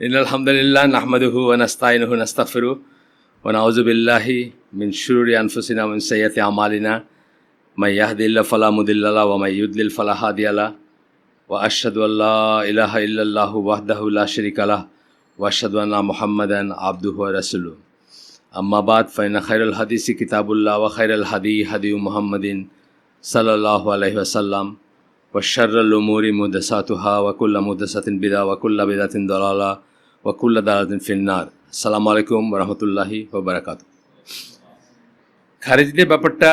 ইন্নাল হামদুলিল্লাহ নাহমাদুহু ওয়া নাস্তাইনুহু ওয়া নাস্তাগফিরুহু ওয়া নাউযু বিল্লাহি মিন শুরুরি আনফুসিনা ওয়া মিন সাইয়্যাতি আমালিনা মাই ইয়াহদিহিল্লাহু ফালা মুদিল্লা লাহু ওয়া মাই ইউদ্লিল ফালা হাদিয়া লাহু ওয়া আশহাদু আল্লা ইলাহা ইল্লাল্লাহু ওয়াহদাহু লা শারীকা লাহু ওয়া আশহাদু আন্না মুহাম্মাদান আবদুহু ওয়া রাসূলুহু আম্মা বাদ ফাইন্না খায়রাল হাদিসি কিতাবুল্লাহ ওয়া খায়রাল হাদিয়ু মুহাম্মাদিন সাল্লাল্লাহু আলাইহি ওয়াসাল্লাম ওয়া শাররাল উমুরি মুহদাসাতুহা ওয়া কুল্লু মুহদাসাতিন বিদআহ ওয়া কুল্লু বিদআতিন দালালাহ ওয়া কুল্লু দালালাতিন ফিন্নার। আসসালামু আলাইকুম ওয়া রাহমাতুল্লাহি ওয়া বারাকাতুহু। খারেজিদের ব্যাপারটা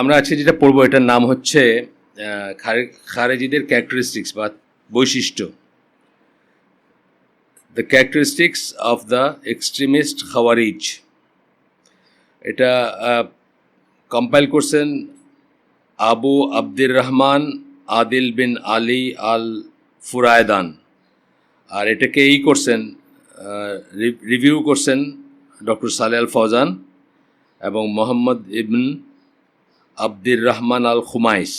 আমরা আজকে যেটা পড়বো এটার নাম হচ্ছে খারেজিদের ক্যারেক্টারিস্টিক্স বা বৈশিষ্ট্য, the characteristics of the extremist Khawarij. এটা কম্পাইল করছেন আবু আব্দুর রহমান আদিল বিন আলী আল ফুরায়দান, আর এটাকে করছেন রিভিউ করছেন ডক্টর সালেহ আল ফৌজান এবং মোহাম্মদ ইবন আব্দুর রহমান আল খুমাইস।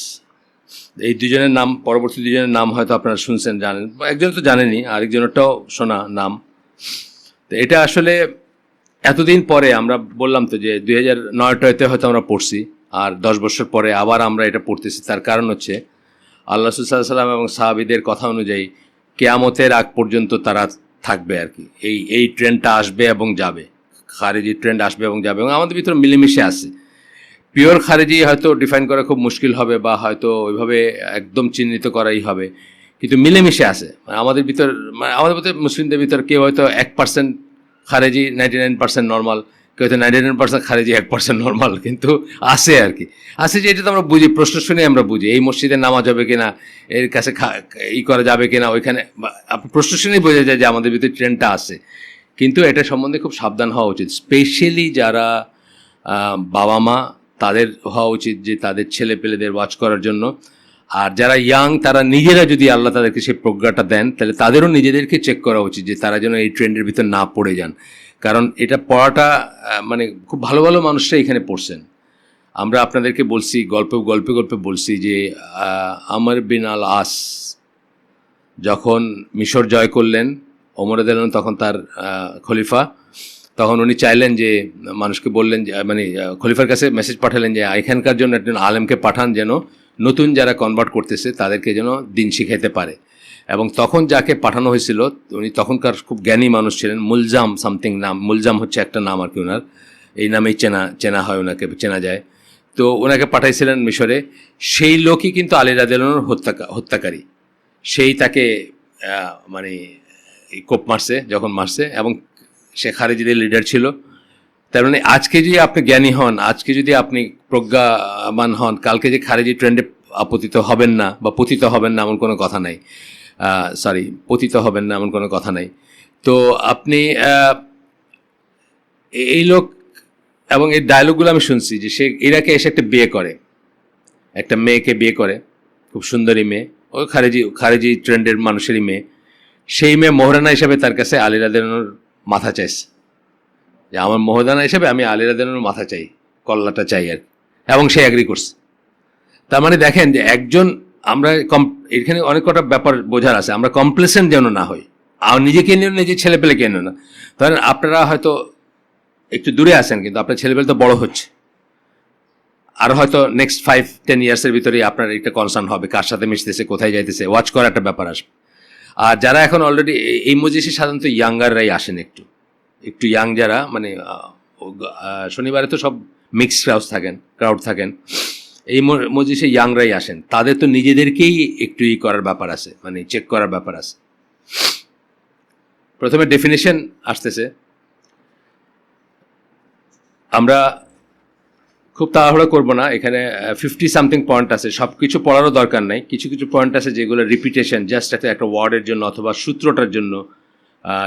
এই দুজনের নাম, পরবর্তী দুজনের নাম হয়তো আপনারা শুনছেন, জানেন, একজন তো জানেনই, আরেকজনেরটাও শোনা নাম। তো এটা আসলে এতদিন পরে আমরা বললাম তো যে 2009-তে হয়তো আমরা পড়ছি, আর 10 বছর পরে আবার আমরা এটা পড়তেছি। তার কারণ হচ্ছে আল্লাহ রাসূল সাল্লাল্লাহু আলাইহি ওয়াসাল্লাম এবং সাহাবীদের কথা অনুযায়ী কিয়ামতের আগ পর্যন্ত তারা থাকবে আর কি। এই ট্রেন্ডটা আসবে এবং যাবে, খারেজি ট্রেন্ড আসবে এবং যাবে, এবং আমাদের ভিতরে মিলেমিশে আছে। পিওর খারেজি হয়তো ডিফাইন করা খুব মুশকিল হবে, বা হয়তো ওইভাবে একদম চিহ্নিত করাই হবে, কিন্তু মিলেমিশে আছে আমাদের ভিতর। আমাদের ভিতরে মুসলিমদের ভিতর কেউ হয়তো 1% খারেজি, 99% নর্মাল, কেউ হয়তো 99% খারেজি, 1% নর্মাল, কিন্তু আছে আর কি। আছে যে এটা তো আমরা বুঝি, প্রশ্ন শুনে আমরা বুঝি এই মসজিদে নামাজ হবে কিনা, এর কাছে করা যাবে কিনা, ওইখানে প্রশ্ন শুনেই বোঝা যায় যে আমাদের ভিতরে ট্রেন্ডটা আছে। কিন্তু এটা সম্বন্ধে খুব সাবধান হওয়া উচিত। স্পেশালি যারা বাবা মা, তাদের হওয়া উচিত যে তাদের ছেলে পেলেদের ওয়াচ করার জন্য। আর যারা ইয়াং, তারা নিজেরা যদি আল্লাহ তাদেরকে সেই প্রজ্ঞাটা দেন, তাহলে তাদেরও নিজেদেরকে চেক করা উচিত যে তারা যেন এই ট্রেন্ডের ভিতর না পড়ে যান। কারণ এটা পড়াটা মানে খুব ভালো ভালো মানুষরা এখানে পড়ছেন। আমরা আপনাদেরকে বলছি, গল্পে বলছি যে আমর বিন আল আস যখন মিশর জয় করলেন, ওমর রাদিয়াল্লাহু আনহু তখন তার খলিফা, তখন উনি চাইলেন যে মানুষকে বললেন যে মানে খলিফার কাছে মেসেজ পাঠালেন যে এখানকার জন্য একজন আলেমকে পাঠান, যেন নতুন যারা কনভার্ট করতেছে তাদেরকে যেন দিন শিখাইতে পারে। এবং তখন যাকে পাঠানো হয়েছিল উনি তখনকার খুব জ্ঞানী মানুষ ছিলেন, মুলজাম সামথিং নাম, মুলজাম হচ্ছে একটা নাম আর কি, ওনার এই নামেই চেনা হয়, ওনাকে চেনা যায়। তো ওনাকে পাঠাইছিলেন মিশরে। সেই লোকই কিন্তু আলী রাদিয়াল্লাহু আনহুর হত্যাকারী। সেই তাকে মানে কোপ মারছে, যখন মারছে, এবং সে খারেজিদের লিডার ছিল। তার মানে আজকে যদি আপনি জ্ঞানী হন, আজকে যদি আপনি প্রজ্ঞাবান হন, কালকে যে খারেজি ট্রেন্ডে পতিত হবেন না এমন কোনো কথা নাই। পতিত হবেন না এমন কোনো কথা নাই। তো আপনি এই লোক, এবং এই ডায়লগগুলো আমি শুনছি যে সে ইরাকে এসে একটা মেয়েকে বিয়ে করে, খুব সুন্দরী মেয়ে, ওই খারেজি ট্রেন্ডের মানুষেরই মেয়ে। সেই মেয়ে মোহরানা হিসাবে তার কাছে আলী রাদিয়াল্লাহু আনহুর মাথা চাইছে, যে আমার মোহরানা হিসাবে আমি আলী রাদিয়াল্লাহু আনহুর মাথা চাই, কল্লাটা চাই আর, এবং সে অ্যাগ্রি করছে। তার মানে দেখেন যে একজন, আমরা এখানে অনেক কটা ব্যাপার বোঝার আছে। আমরা কমপ্লেসেন্ট যেন না হই, আর নিজেকে নিয়ে, নিজের ছেলেপেলেকে নিয়ে না। ধরেন আপনারা হয়তো একটু দূরে আছেন, কিন্তু আপনার ছেলেপেলে তো বড় হচ্ছে, আর হয়তো নেক্সট 5-10 ইয়ার্সের ভিতরেই আপনার একটা কনসার্ন হবে কার সাথে মিশতেছে, কোথায় যাইতেছে, ওয়াচ করার একটা ব্যাপার আসবে। আর যারা এখন অলরেডি এই মজলিসে সাধারণত ইয়াঙ্গাররাই আসেন, একটু ইয়াং যারা, মানে শনিবারে তো সব মিক্সড ক্রাউড থাকেন, এই মজলিসে ইয়াংরাই আসেন। তাদের তো নিজেদেরকেই একটু করার ব্যাপার আছে, মানে চেক করার ব্যাপার আছে। প্রথমে ডেফিনেশন আসতেছে। আমরা খুব তাড়াহুড়ো করবো না, এখানে 50-something পয়েন্ট আছে, সব কিছু পড়ারও দরকার নাই। কিছু পয়েন্ট আছে যেগুলো রিপিটেশন, জাস্ট একটা ওয়ার্ডের জন্য অথবা সূত্রটার জন্য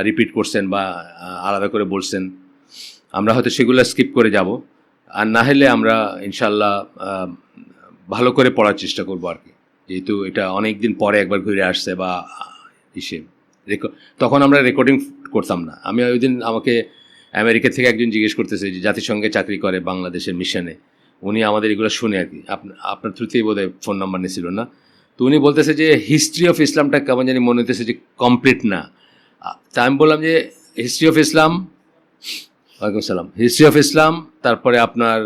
রিপিট করছেন বা আলাদা করে বলছেন। আমরা হয়তো সেগুলো স্কিপ করে যাব, আর না হলে আমরা ইনশাল্লাহ ভালো করে পড়ার চেষ্টা করবো আর কি। যেহেতু এটা অনেক দিন পরে একবার ঘুরে আসছে, বা তখন আমরা রেকর্ডিং করতাম না। আমি ওই দিন, আমাকে আমেরিকা থেকে একজন জিজ্ঞেস করতেছে, যে জাতিসংঘে চাকরি করে বাংলাদেশের মিশনে, উনি আমাদের এগুলো শুনে আর কি, আপনার থ্রুতেই বোধহয় ফোন নাম্বার নিয়েছিল না। তো উনি বলতেছে যে হিস্ট্রি অফ ইসলামটা কেমন জানি মনে হতেছে যে কমপ্লিট না, তা আমি বললাম যে হিস্ট্রি অফ ইসলাম, ওয়ালাইকুম সালাম, হিস্ট্রি অফ ইসলাম, তারপরে আপনার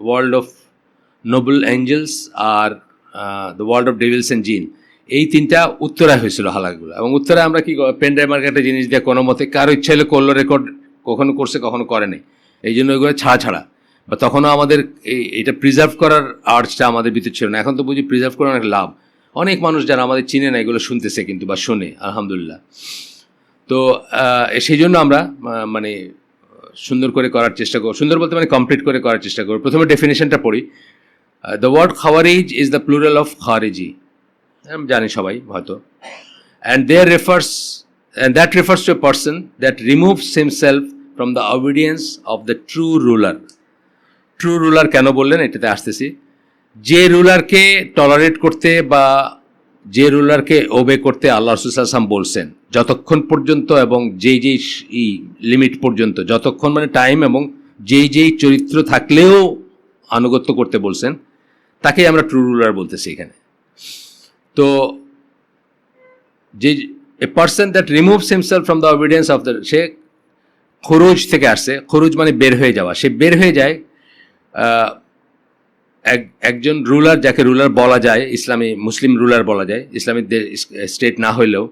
ওয়ার্ল্ড অফ নোবেল অ্যাঞ্জেলস আর the world of devils and jinn, এই তিনটা উত্তরায় হয়েছিল হালাকগুলো। এবং উত্তরায় আমরা কি পেন ড্রাইভ মার্কেটে জিনিস দিয়ে কোনো মতে কারো ইচ্ছা হলে করলো, রেকর্ড কখনো করছে কখনো করেনি, এই জন্য ওইগুলো ছাড়া বা তখনও আমাদের এটা প্রিজার্ভ করার আর্টসটা আমাদের ভিতর ছিল না। এখন তো বুঝি প্রিজার্ভ করার অনেক লাভ, অনেক মানুষ যারা আমাদের চিনে না এগুলো শুনতেছে কিন্তু বা শোনে, আলহামদুলিল্লাহ। তো সেই জন্য আমরা মানে সুন্দর করে করার চেষ্টা করব, সুন্দর বলতে মানে কমপ্লিট করে করার চেষ্টা করব। প্রথমে ডেফিনেশনটা পড়ি। The word Khawarij is the plural of Khariji, জানি সবাই হয়তো, and that refers to a person that removes himself from the obedience of the true ruler. True ruler কেন বললেন এটাতে আসতেছি। যে রুলারকে টলারেট করতে বা যে রুলারকে ওবে করতে আল্লাহ রাসূল সাল্লাল্লাহু আলাইহি ওয়াসাল্লাম বলছেন যতক্ষণ পর্যন্ত এবং যেই লিমিট পর্যন্ত, যতক্ষণ মানে টাইম, এবং যেই চরিত্র থাকলেও আনুগত্য করতে বলছেন, তাকে আমরা ট্রু রুলার বলতেছি এখানে। তো যে a person that removes himself from the obedience of the, সে খুরুজ থেকে আসছে, খুরুজ মানে বের হয়ে যাওয়া, সে বের হয়ে যায়। একজন রুলার, যাকে রুলার বলা যায়, ইসলামী মুসলিম রুলার বলা যায়, ইসলামিক স্টেট না হইলেও,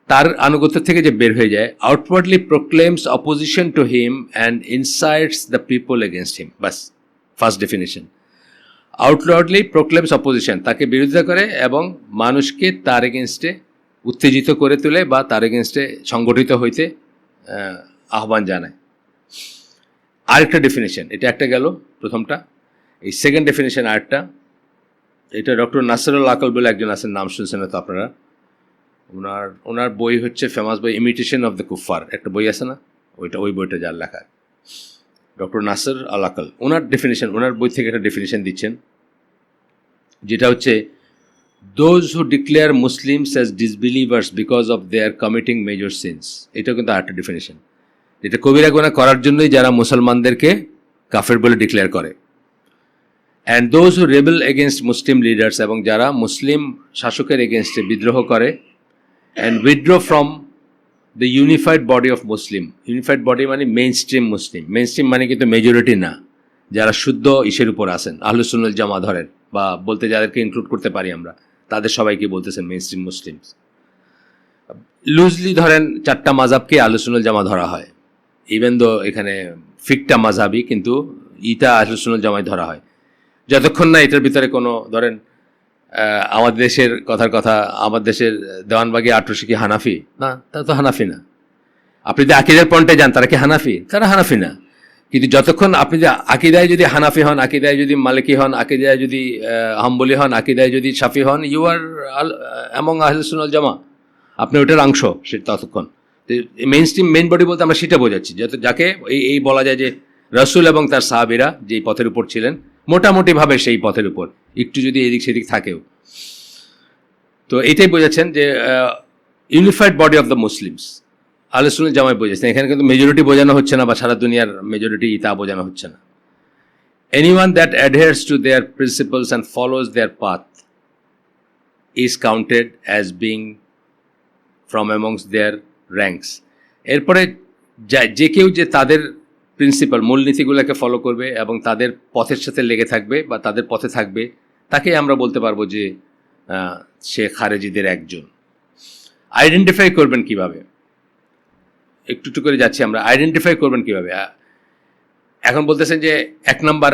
তার আনুগত্য থেকে যে বের হয়ে যায়, outwardly proclaims opposition to him and insights the people against him. Bus, first definition. Outwardly proclaims opposition, তাকে বিরোধিতা করে এবং মানুষকে তার এগেনস্টে উত্তেজিত করে তোলে বা তার এগেনস্টে সংগঠিত হইতে আহ্বান জানায়। আরেকটা ডেফিনেশন, এটা একটা গেল প্রথমটা। এই সেকেন্ড ডেফিনেশন আরেকটা, এটা ডক্টর নাসরুল আকল বলে একজন আছেন, নাম শুনছেন হয়তো আপনারা। ওনার বই হচ্ছে ফেমাস বই ইমিটেশন অফ দ্য কুফার, একটা বই আছে না, ওই বইটা যার লেখা, ডক্টর নাসর আল আকল। ওনার ডেফিনেশন, ওনার বই থেকে একটা ডেফিনেশন দিচ্ছেন, যেটা হচ্ছে those who declare Muslims as disbelievers because of their committing major sins. এটা কিন্তু আরেকটা ডেফিনেশন, যেটা কবিরা গুনাহ করার জন্যই যারা মুসলমানদেরকে কাফের বলে ডিক্লেয়ার করে। And those who rebel against Muslim leaders, এবং যারা মুসলিম শাসকের এগেনস্টে বিদ্রোহ করে। And withdraw from the unified body of Muslim. Unified body মানে মেইন স্ট্রিম মুসলিম। মেইন স্ট্রিম মানে কিন্তু মেজরিটি না, যারা শুদ্ধ ইসের উপর আছেন, আহলুস সুন্নাহ জামা ধরেন, বা বলতে যাদেরকে ইনক্লুড করতে পারি আমরা, তাদের সবাইকে বলতেছেন মেইন স্ট্রিম মুসলিম। লুজলি ধরেন 4টা মাযহাবকে আহলুস সুন্নাহ জামা ধরা হয়, ইভেন দো এখানে ফিকটা মাযহাবই, কিন্তু ইটা আহলুস সুন্নাহ জামায় ধরা হয়, যতক্ষণ না এটার ভিতরে কোনো ধরেন আমাদের দেশের কথা, আমার দেশের দেওয়ানবাগি আটরশি কি হানাফি না? তারা তো হানাফি না। আপনি যদি আকিদার পয়েন্টে যান, তারা কি হানাফি? তারা হানাফি না। কিন্তু যতক্ষণ আপনি যে আকিদায় যদি হানাফি হন, আকিদায় যদি মালিকি হন, আকিদায় যদি হাম্বলি হন, আকিদায় যদি শাফি হন, ইউ আর অ্যামং আহলুস সুন্নাহ ওয়াল জামা, আপনি ওটার অংশ সেটা ততক্ষণ। মেইন স্ট্রিম, মেইন বডি বলতে আমরা সেটা বোঝাচ্ছি, যাকে এই বলা যায় যে রাসূল এবং তার সাহাবীরা যেই পথের উপর ছিলেন, মোটামুটিভাবে সেই পথের উপর, একটু যদি এদিক সেদিক থাকেও। তো এটাই বোঝাচ্ছেন যে unified body of the Muslims, আহলে সুন্নাত জামায় বোঝাচ্ছেন। এখানে কিন্তু মেজরিটি বোঝানো হচ্ছে না, বা সারা দুনিয়ার মেজরিটি তা বোঝানো হচ্ছে না। Anyone that adheres to their principles and follows their path is counted as being from amongst their ranks. এরপরে যে কেউ যে তাদের প্রিন্সিপাল, মূলনীতিগুলোকে ফলো করবে এবং তাদের পথের সাথে লেগে থাকবে বা তাদের পথে থাকবে, তাকেই আমরা বলতে পারবো যে সে খারেজিদের একজন। আইডেন্টিফাই করবেন কিভাবে? একটু করে যাচ্ছি আমরা। আইডেন্টিফাই করবেন কিভাবে? এখন বলতেছেন যে 1 নম্বর,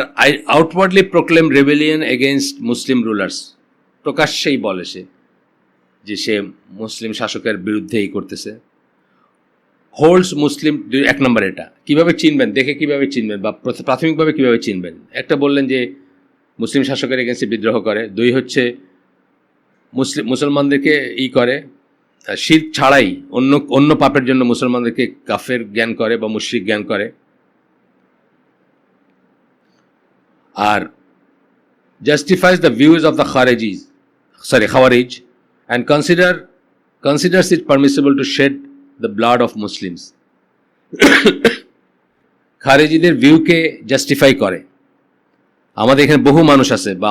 আউটওয়ার্ডলি প্রোক্লেম রেবেলিয়ন এগেইনস্ট মুসলিম রুলার্স। প্রকাশ্যেই বলে যে সে মুসলিম শাসকের বিরুদ্ধেই করতেছে। হোল্ডস মুসলিম, 1 নম্বর। এটা কিভাবে চিনবেন, দেখে কিভাবে চিনবেন, বা প্রাথমিকভাবে কিভাবে চিনবেন? একটা বললেন যে মুসলিম শাসকের এগেন্সে বিদ্রোহ করে। 2 হচ্ছে মুসলমানদেরকে করে, শিরক ছাড়াই অন্য পাপের জন্য মুসলমানদেরকে কাফের জ্ঞান করে বা মুশরিক জ্ঞান করে। আর justifies the views of the Khawarij and considers it permissible to shed the blood of Muslims. খারেজিদের ভিউকে জাস্টিফাই করে। আমাদের এখানে বহু মানুষ আছে, বা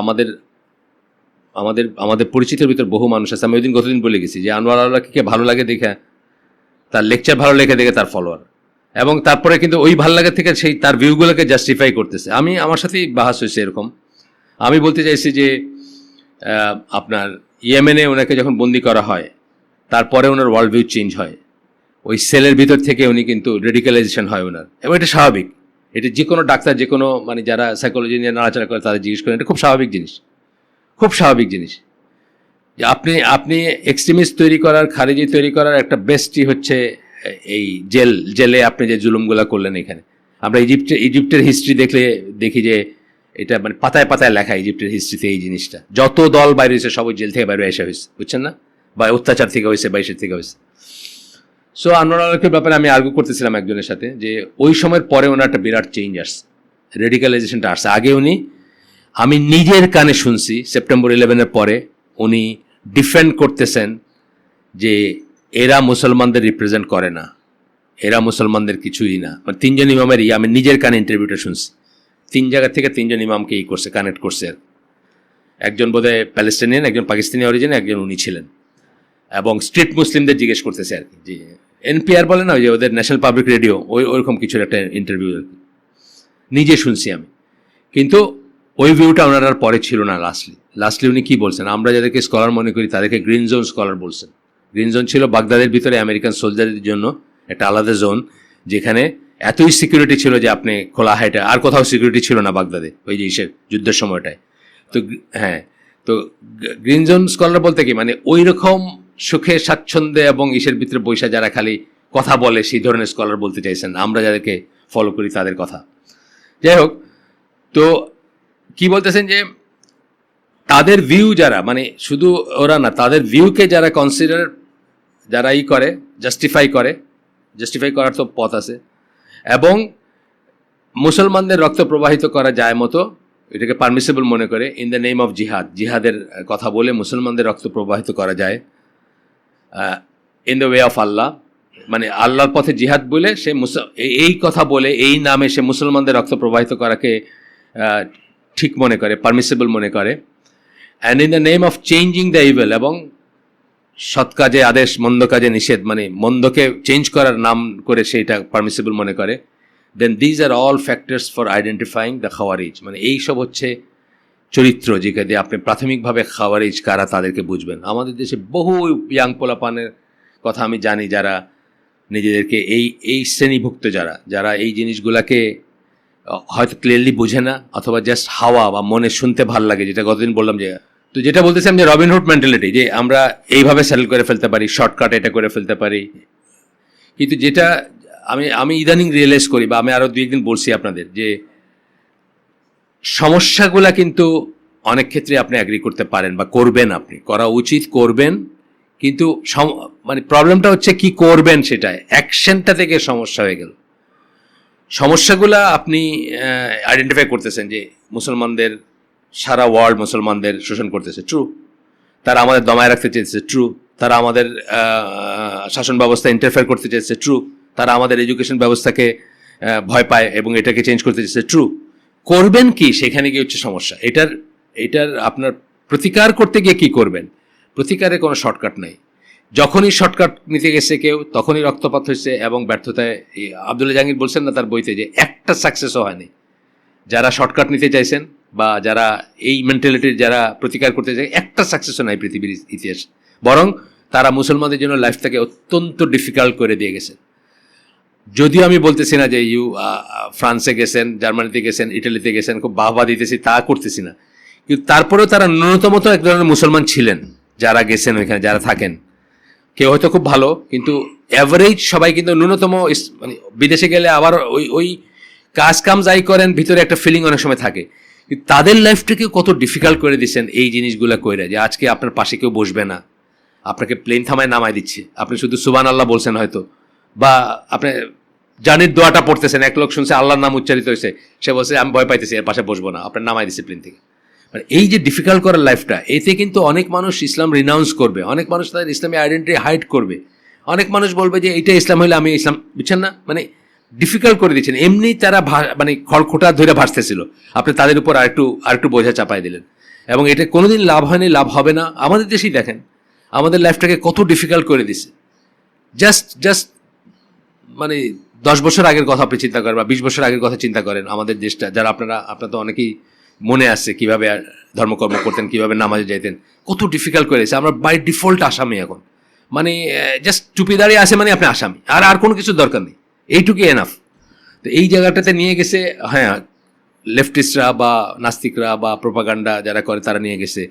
আমাদের পরিচিতের ভিতর বহু মানুষ আছে। আমি ওই দিন গতদিন বলে গেছি যে আনোয়ার আল্লাহকে ভালো লাগে দেখে তার লেকচার ভালো লেগে দেখে তার ফলোয়ার, এবং তারপরে কিন্তু ওই ভালো লাগা থেকে সেই তার ভিউগুলোকে জাস্টিফাই করতেছে। আমার সাথেই বাহাস হয়েছে এরকম। আমি বলতে চাইছি যে আপনার ইয়েমেনে ওনাকে যখন বন্দি করা হয়, তারপরে ওনার ওয়ার্ল্ড ভিউ চেঞ্জ হয়, ওই সেলের ভিতর থেকে উনি কিন্তু রেডিক্যালাইজেশন হয় ওনার, এবং এটা স্বাভাবিক। এটা যে কোনো ডাক্তার, যে কোনো মানে যারা সাইকোলজি নিয়ে নাড়াচাড়া করে তারা জিজ্ঞেস করেন, এটা খুব স্বাভাবিক জিনিস, খুব স্বাভাবিক জিনিস। যে আপনি এক্সট্রিমিস্ট তৈরি করার, খারিজি তৈরি করার একটা বেস্টই হচ্ছে এই জেলে আপনি যে জুলুমগুলো করলেন এখানে। আমরা ইজিপ্টের হিস্ট্রি দেখি যে এটা মানে পাতায় পাতায় লেখা ইজিপ্টের হিস্ট্রিতে এই জিনিসটা। যত দল বাইরে হয়েছে সবাই জেল থেকে বাইরে এসে হয়েছে, বুঝছেন না, বা অত্যাচার থেকে হয়েছে বা ইসের থেকে হয়েছে। সো আনোয়ারের ব্যাপারে আমি আর্গু করতেছিলাম একজনের সাথে যে ওই সময়ের পরে ওনার একটা বিরাট চেঞ্জ আসছে, রেডিক্যালাইজেশনটা আসছে। আগে আমি নিজের কানে শুনছি সেপ্টেম্বর 11-এর পরে উনি ডিফেন্ড করতেছেন যে এরা মুসলমানদের রিপ্রেজেন্ট করে না, এরা মুসলমানদের কিছুই না। মানে 3জন ইমামের আমি নিজের কানে ইন্টারভিউটা শুনছি, 3 জায়গা থেকে 3জন ইমামকে কানেক্ট করছে। একজন বোধহয় প্যালেস্টাইনিয়ান, একজন পাকিস্তানি অরিজিন, একজন উনি ছিলেন, এবং স্ট্রিট মুসলিমদের জিজ্ঞেস করতেছে আর কি, যে এনপিআর বলে না যে ওদের ন্যাশনাল পাবলিক রেডিও, ওইরকম কিছুর একটা ইন্টারভিউ আর কি, নিজে শুনছি আমি। কিন্তু ওই ভিউটা ওনার পরে ছিল না। লাস্টলি উনি কি বলছেন, আমরা যাদেরকে স্কলার মনে করি তাদেরকে গ্রিন জোন স্কলার বলছেন। গ্রিন জোন ছিল বাগদাদের ভিতরে আমেরিকান সোলজারদের জন্য একটা আলাদা জোন, যেখানে এতই সিকিউরিটি ছিল যে আপনি খোলা হাইটে আর কোথাও সিকিউরিটি ছিল না বাগদাদে ওই যে যুদ্ধের সময়টায়। তো হ্যাঁ, তো গ্রিন জোন স্কলার বলতে কি মানে ওই রকম সুখে স্বাচ্ছন্দ্যে এবং ইসের ভিতরে বৈশা যারা খালি কথা বলে সেই ধরনের স্কলার বলতে চাইছেন, আমরা যাদেরকে ফলো করি তাদের কথা। যাই হোক, তো কি বলতেছেন যে তাদের ভিউ যারা, মানে শুধু ওরা না, তাদের ভিউকে যারা কনসিডার, যারা করে জাস্টিফাই করার তো পথ আছে, এবং মুসলমানদের রক্ত প্রবাহিত করা যায় মতো এটাকে পারমিসিবল মনে করে ইন দ্য নেম অফ জিহাদের কথা বলে মুসলমানদের রক্ত প্রবাহিত করা যায় ইন দ্য ওয়ে অফ আল্লাহ, মানে আল্লাহর পথে জিহাদ বলে সে এই কথা বলে এই নামে সে মুসলমানদের রক্ত প্রবাহিত করাকে ঠিক মনে করে, পারমিসিবল মনে করে। And in the name of changing the evil, এবং সৎ কাজে আদেশ, মন্দ কাজে নিষেধ, মানে মন্দকে চেঞ্জ করার নাম করে সেইটা পারমিসিবল মনে করে। Then these are all factors for identifying the Khawarij, মানে এইসব হচ্ছে চরিত্র যেখানে আপনি প্রাথমিকভাবে খাওয়ারিজ কারা তাদেরকে বুঝবেন। আমাদের দেশে বহু ইয়াং পোলাপানের কথা আমি জানি যারা নিজেদেরকে এই শ্রেণীভুক্ত, যারা এই জিনিসগুলাকে হয়তো ক্লিয়ারলি বুঝে না, অথবা জাস্ট হাওয়া বা মনে শুনতে ভাল লাগে, যেটা গতদিন বললাম। যে তো যেটা বলতেছিলাম যে রবিনহুড মেন্টালিটি, যে আমরা এইভাবে সেটেল করে ফেলতে পারি, শর্টকাট এটা করে ফেলতে পারি। কিন্তু যেটা আমি ইদানিং রিয়েলাইজ করি, বা আমি আরও 2 একদিন বলছি আপনাদের, যে সমস্যাগুলা কিন্তু অনেক ক্ষেত্রে আপনি অ্যাগ্রি করতে পারেন বা করবেন, আপনি করা উচিত, করবেন, কিন্তু মানে প্রবলেমটা হচ্ছে কি করবেন, সেটা অ্যাকশনটা থেকে সমস্যা হয়ে গেল। সমস্যাগুলা আপনি আইডেন্টিফাই করতেছেন যে মুসলমানদের, সারা ওয়ার্ল্ড মুসলমানদের শোষণ করতেছে, ট্রু। তারা আমাদের দমায় রাখতে চেয়েছে, ট্রু। তারা আমাদের শাসন ব্যবস্থা ইন্টারফেয়ার করতে চেয়েছে, ট্রু। তারা আমাদের এডুকেশন ব্যবস্থাকে ভয় পায় এবং এটাকে চেঞ্জ করতে চেয়েছে, ট্রু। করবেন কি, সেখানে গিয়ে হচ্ছে সমস্যা। এটার আপনার প্রতিকার করতে গিয়ে কি করবেন, প্রতিকারে কোনো শর্টকাট নাই। যখনই শর্টকাট নিতে গেছে কেউ, তখনই রক্তপাত হয়েছে এবং ব্যর্থতায়। আব্দুল্লাহ জাহাঙ্গীর বলছেন না তার বইতে, যে একটা সাকসেসও হয়নি। যারা শর্টকাট নিতে চাইছেন বা যারা এই মেন্টালিটির যারা প্রতিকার করতে চায়, একটা সাকসেসও নাই পৃথিবীর ইতিহাস। বরং তারা মুসলমানদের জন্য লাইফটাকে অত্যন্ত ডিফিকাল্ট করে দিয়ে গেছে। যদিও আমি বলতেছি না যে ফ্রান্সে গেছেন, জার্মানিতে গেছেন, ইটালিতে গেছেন, খুব বাহবা দিতেছি, তা করতেছি না। কিন্তু তারপরেও তারা ন্যূনতম তো এক ধরনের মুসলমান ছিলেন যারা গেছেন ওইখানে, যারা থাকেন। কেউ হয়তো খুব ভালো, কিন্তু অ্যাভারেজ সবাই কিন্তু ন্যূনতম, মানে বিদেশে গেলে আবার ওই কাজ কাম যাই করেন, ভিতরে একটা ফিলিং অনেক সময় থাকে। কিন্তু তাদের লাইফটাকে কত ডিফিকাল্ট করে দিচ্ছেন এই জিনিসগুলো কইরা, যে আজকে আপনার পাশে কেউ বসবে না, আপনাকে প্লেন থামায় নামায় দিচ্ছে, আপনি শুধু সুবহান আল্লাহ বলছেন হয়তো, বা আপনি জানির দোয়াটা পড়তেছেন, এক লোক শুনছে আল্লাহর নাম উচ্চারিত হয়েছে, সে বলছে আমি ভয় পাইতেছি, এর পাশে বসবো না, আপনার নামায় দিচ্ছে প্লেন থেকে। মানে এই যে ডিফিকাল্ট করার লাইফটা, এতে কিন্তু অনেক মানুষ ইসলাম রিনাউন্স করবে, অনেক মানুষ তাদের ইসলামী আইডেন্টিটি হাইড করবে, অনেক মানুষ বলবে যে এইটা ইসলাম হইলে আমি ইসলাম, বুঝছেন না, মানে ডিফিকাল্ট করে দিচ্ছেন। এমনি তারা মানে খড়খোটা ধরে ভাসতেছিল, আপনি তাদের উপর আরেকটু বোঝা চাপাই দিলেন, এবং এটা কোনোদিন লাভ হয়নি, লাভ হবে না। আমাদের দেশেই দেখেন আমাদের লাইফটাকে কত ডিফিকাল্ট করে দিছে। জাস্ট মানে 10 বছর আগের কথা আপনি চিন্তা করেন বা 20 বছর আগের কথা চিন্তা করেন, আমাদের দেশটা যারা আপনারা তো অনেকেই মনে আসছে কিভাবে ধর্মকর্ম করতেন, কিভাবে নামাজে যাইতেন, কত ডিফিকাল্ট করেছে। আমরা বাই ডিফল্ট আসামি এখন, মানে জাস্ট টুপি দাঁড়িয়ে আসে মানে আপনি আসামি, আর কোনো কিছুর দরকার নেই, এইটুকুই এনাফ। তো এই জায়গাটাতে নিয়ে গেছে, হ্যাঁ, লেফটিস্টরা বা নাস্তিকরা বা প্রোপাগান্ডা যারা করে তারা নিয়ে গেছে,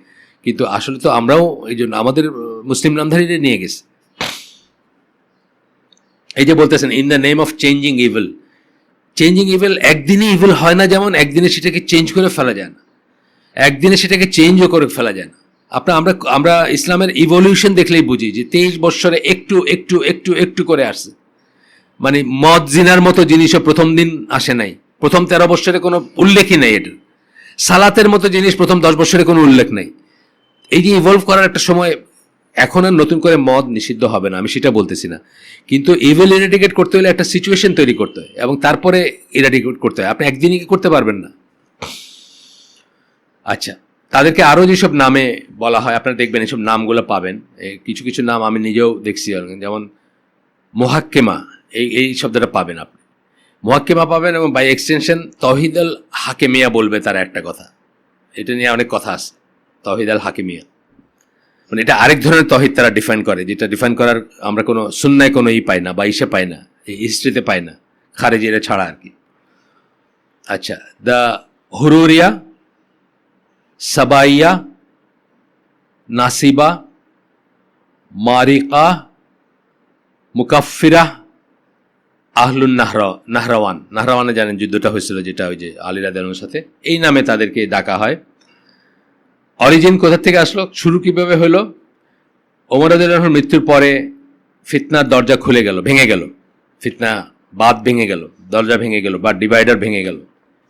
কিন্তু আসলে তো আমরাও এই জন্য আমাদের মুসলিম নামধারীরা নিয়ে গেছে। এই যে বলতেছেন in the name of changing evil, changing evil একদিনে ইভিল হয় না, যেমন একদিনে সেটাকে চেঞ্জ করে ফেলা যায় না, একদিনে সেটাকে চেঞ্জও করে ফেলা যায় না। আমরা ইসলামের ইভলিউশন দেখলেই বুঝি যে 23 বৎসরে একটু একটু একটু একটু করে আসছে। মানে মদ জিনার মতো জিনিসও প্রথম দিন আসে নাই, প্রথম 13 বৎসরে কোনো উল্লেখই নেই এটার। সালাতের মতো জিনিস প্রথম 10 বৎসরে কোনো উল্লেখ নেই। এই যে ইভলভ করার একটা সময়, এখন আর নতুন করে মদ নিষিদ্ধ হবে না, আমি সেটা বলতেছি না, কিন্তু ইভিল ইরাডিকেট করতে হলে একটা সিচুয়েশন তৈরি করতে হয় এবং তারপরে ইরাডিকেট করতে হয়, আপনি একদিনই কি করতে পারবেন না। আচ্ছা, তাদেরকে আরও যেসব নামে বলা হয় আপনারা দেখবেন, এইসব নামগুলো পাবেন, কিছু কিছু নাম আমি নিজেও দেখছি, যেমন মুহাক্কেমা, এই শব্দটা পাবেন আপনি, মুহাক্কেমা পাবেন, এবং বাই এক্সটেনশন তৌহিদ আল হাকিমিয়া বলবে তারা একটা কথা, এটা নিয়ে অনেক কথা আছে, তৌহিদ আল হাকিমিয়া, মানে এটা আরেক ধরনের তৌহিদ তারা ডিফাইন করে, যেটা ডিফাইন করার আমরা কোনো সুন্নায় কোনো পাই না বা ইসে পাই না, এই হিস্ট্রিতে পাই না, খারেজিরা ছাড়া আর কি। আচ্ছা, দ্য হুরুরিয়া, সাবাইয়া, নাসিবা, মারিকা, মুকাফিরা, আহলুন নাহরাওয়ান, নাহরাওয়ানে জানেন যুদ্ধটা হয়েছিল, যেটা ওই যে আলী রাদিয়াল্লাহু সাথে, এই নামে তাদেরকে ডাকা হয়। অরিজিন কোথা থেকে আসলো, শুরু কিভাবে হলো? ওমর রাদিয়াল্লাহুর মৃত্যুর পরে ফিতনার দরজা খুলে গেল, ভেঙে গেল, ফিতনা বাদ ভেঙে গেল, দরজা ভেঙে গেল বা ডিভাইডার ভেঙে গেল।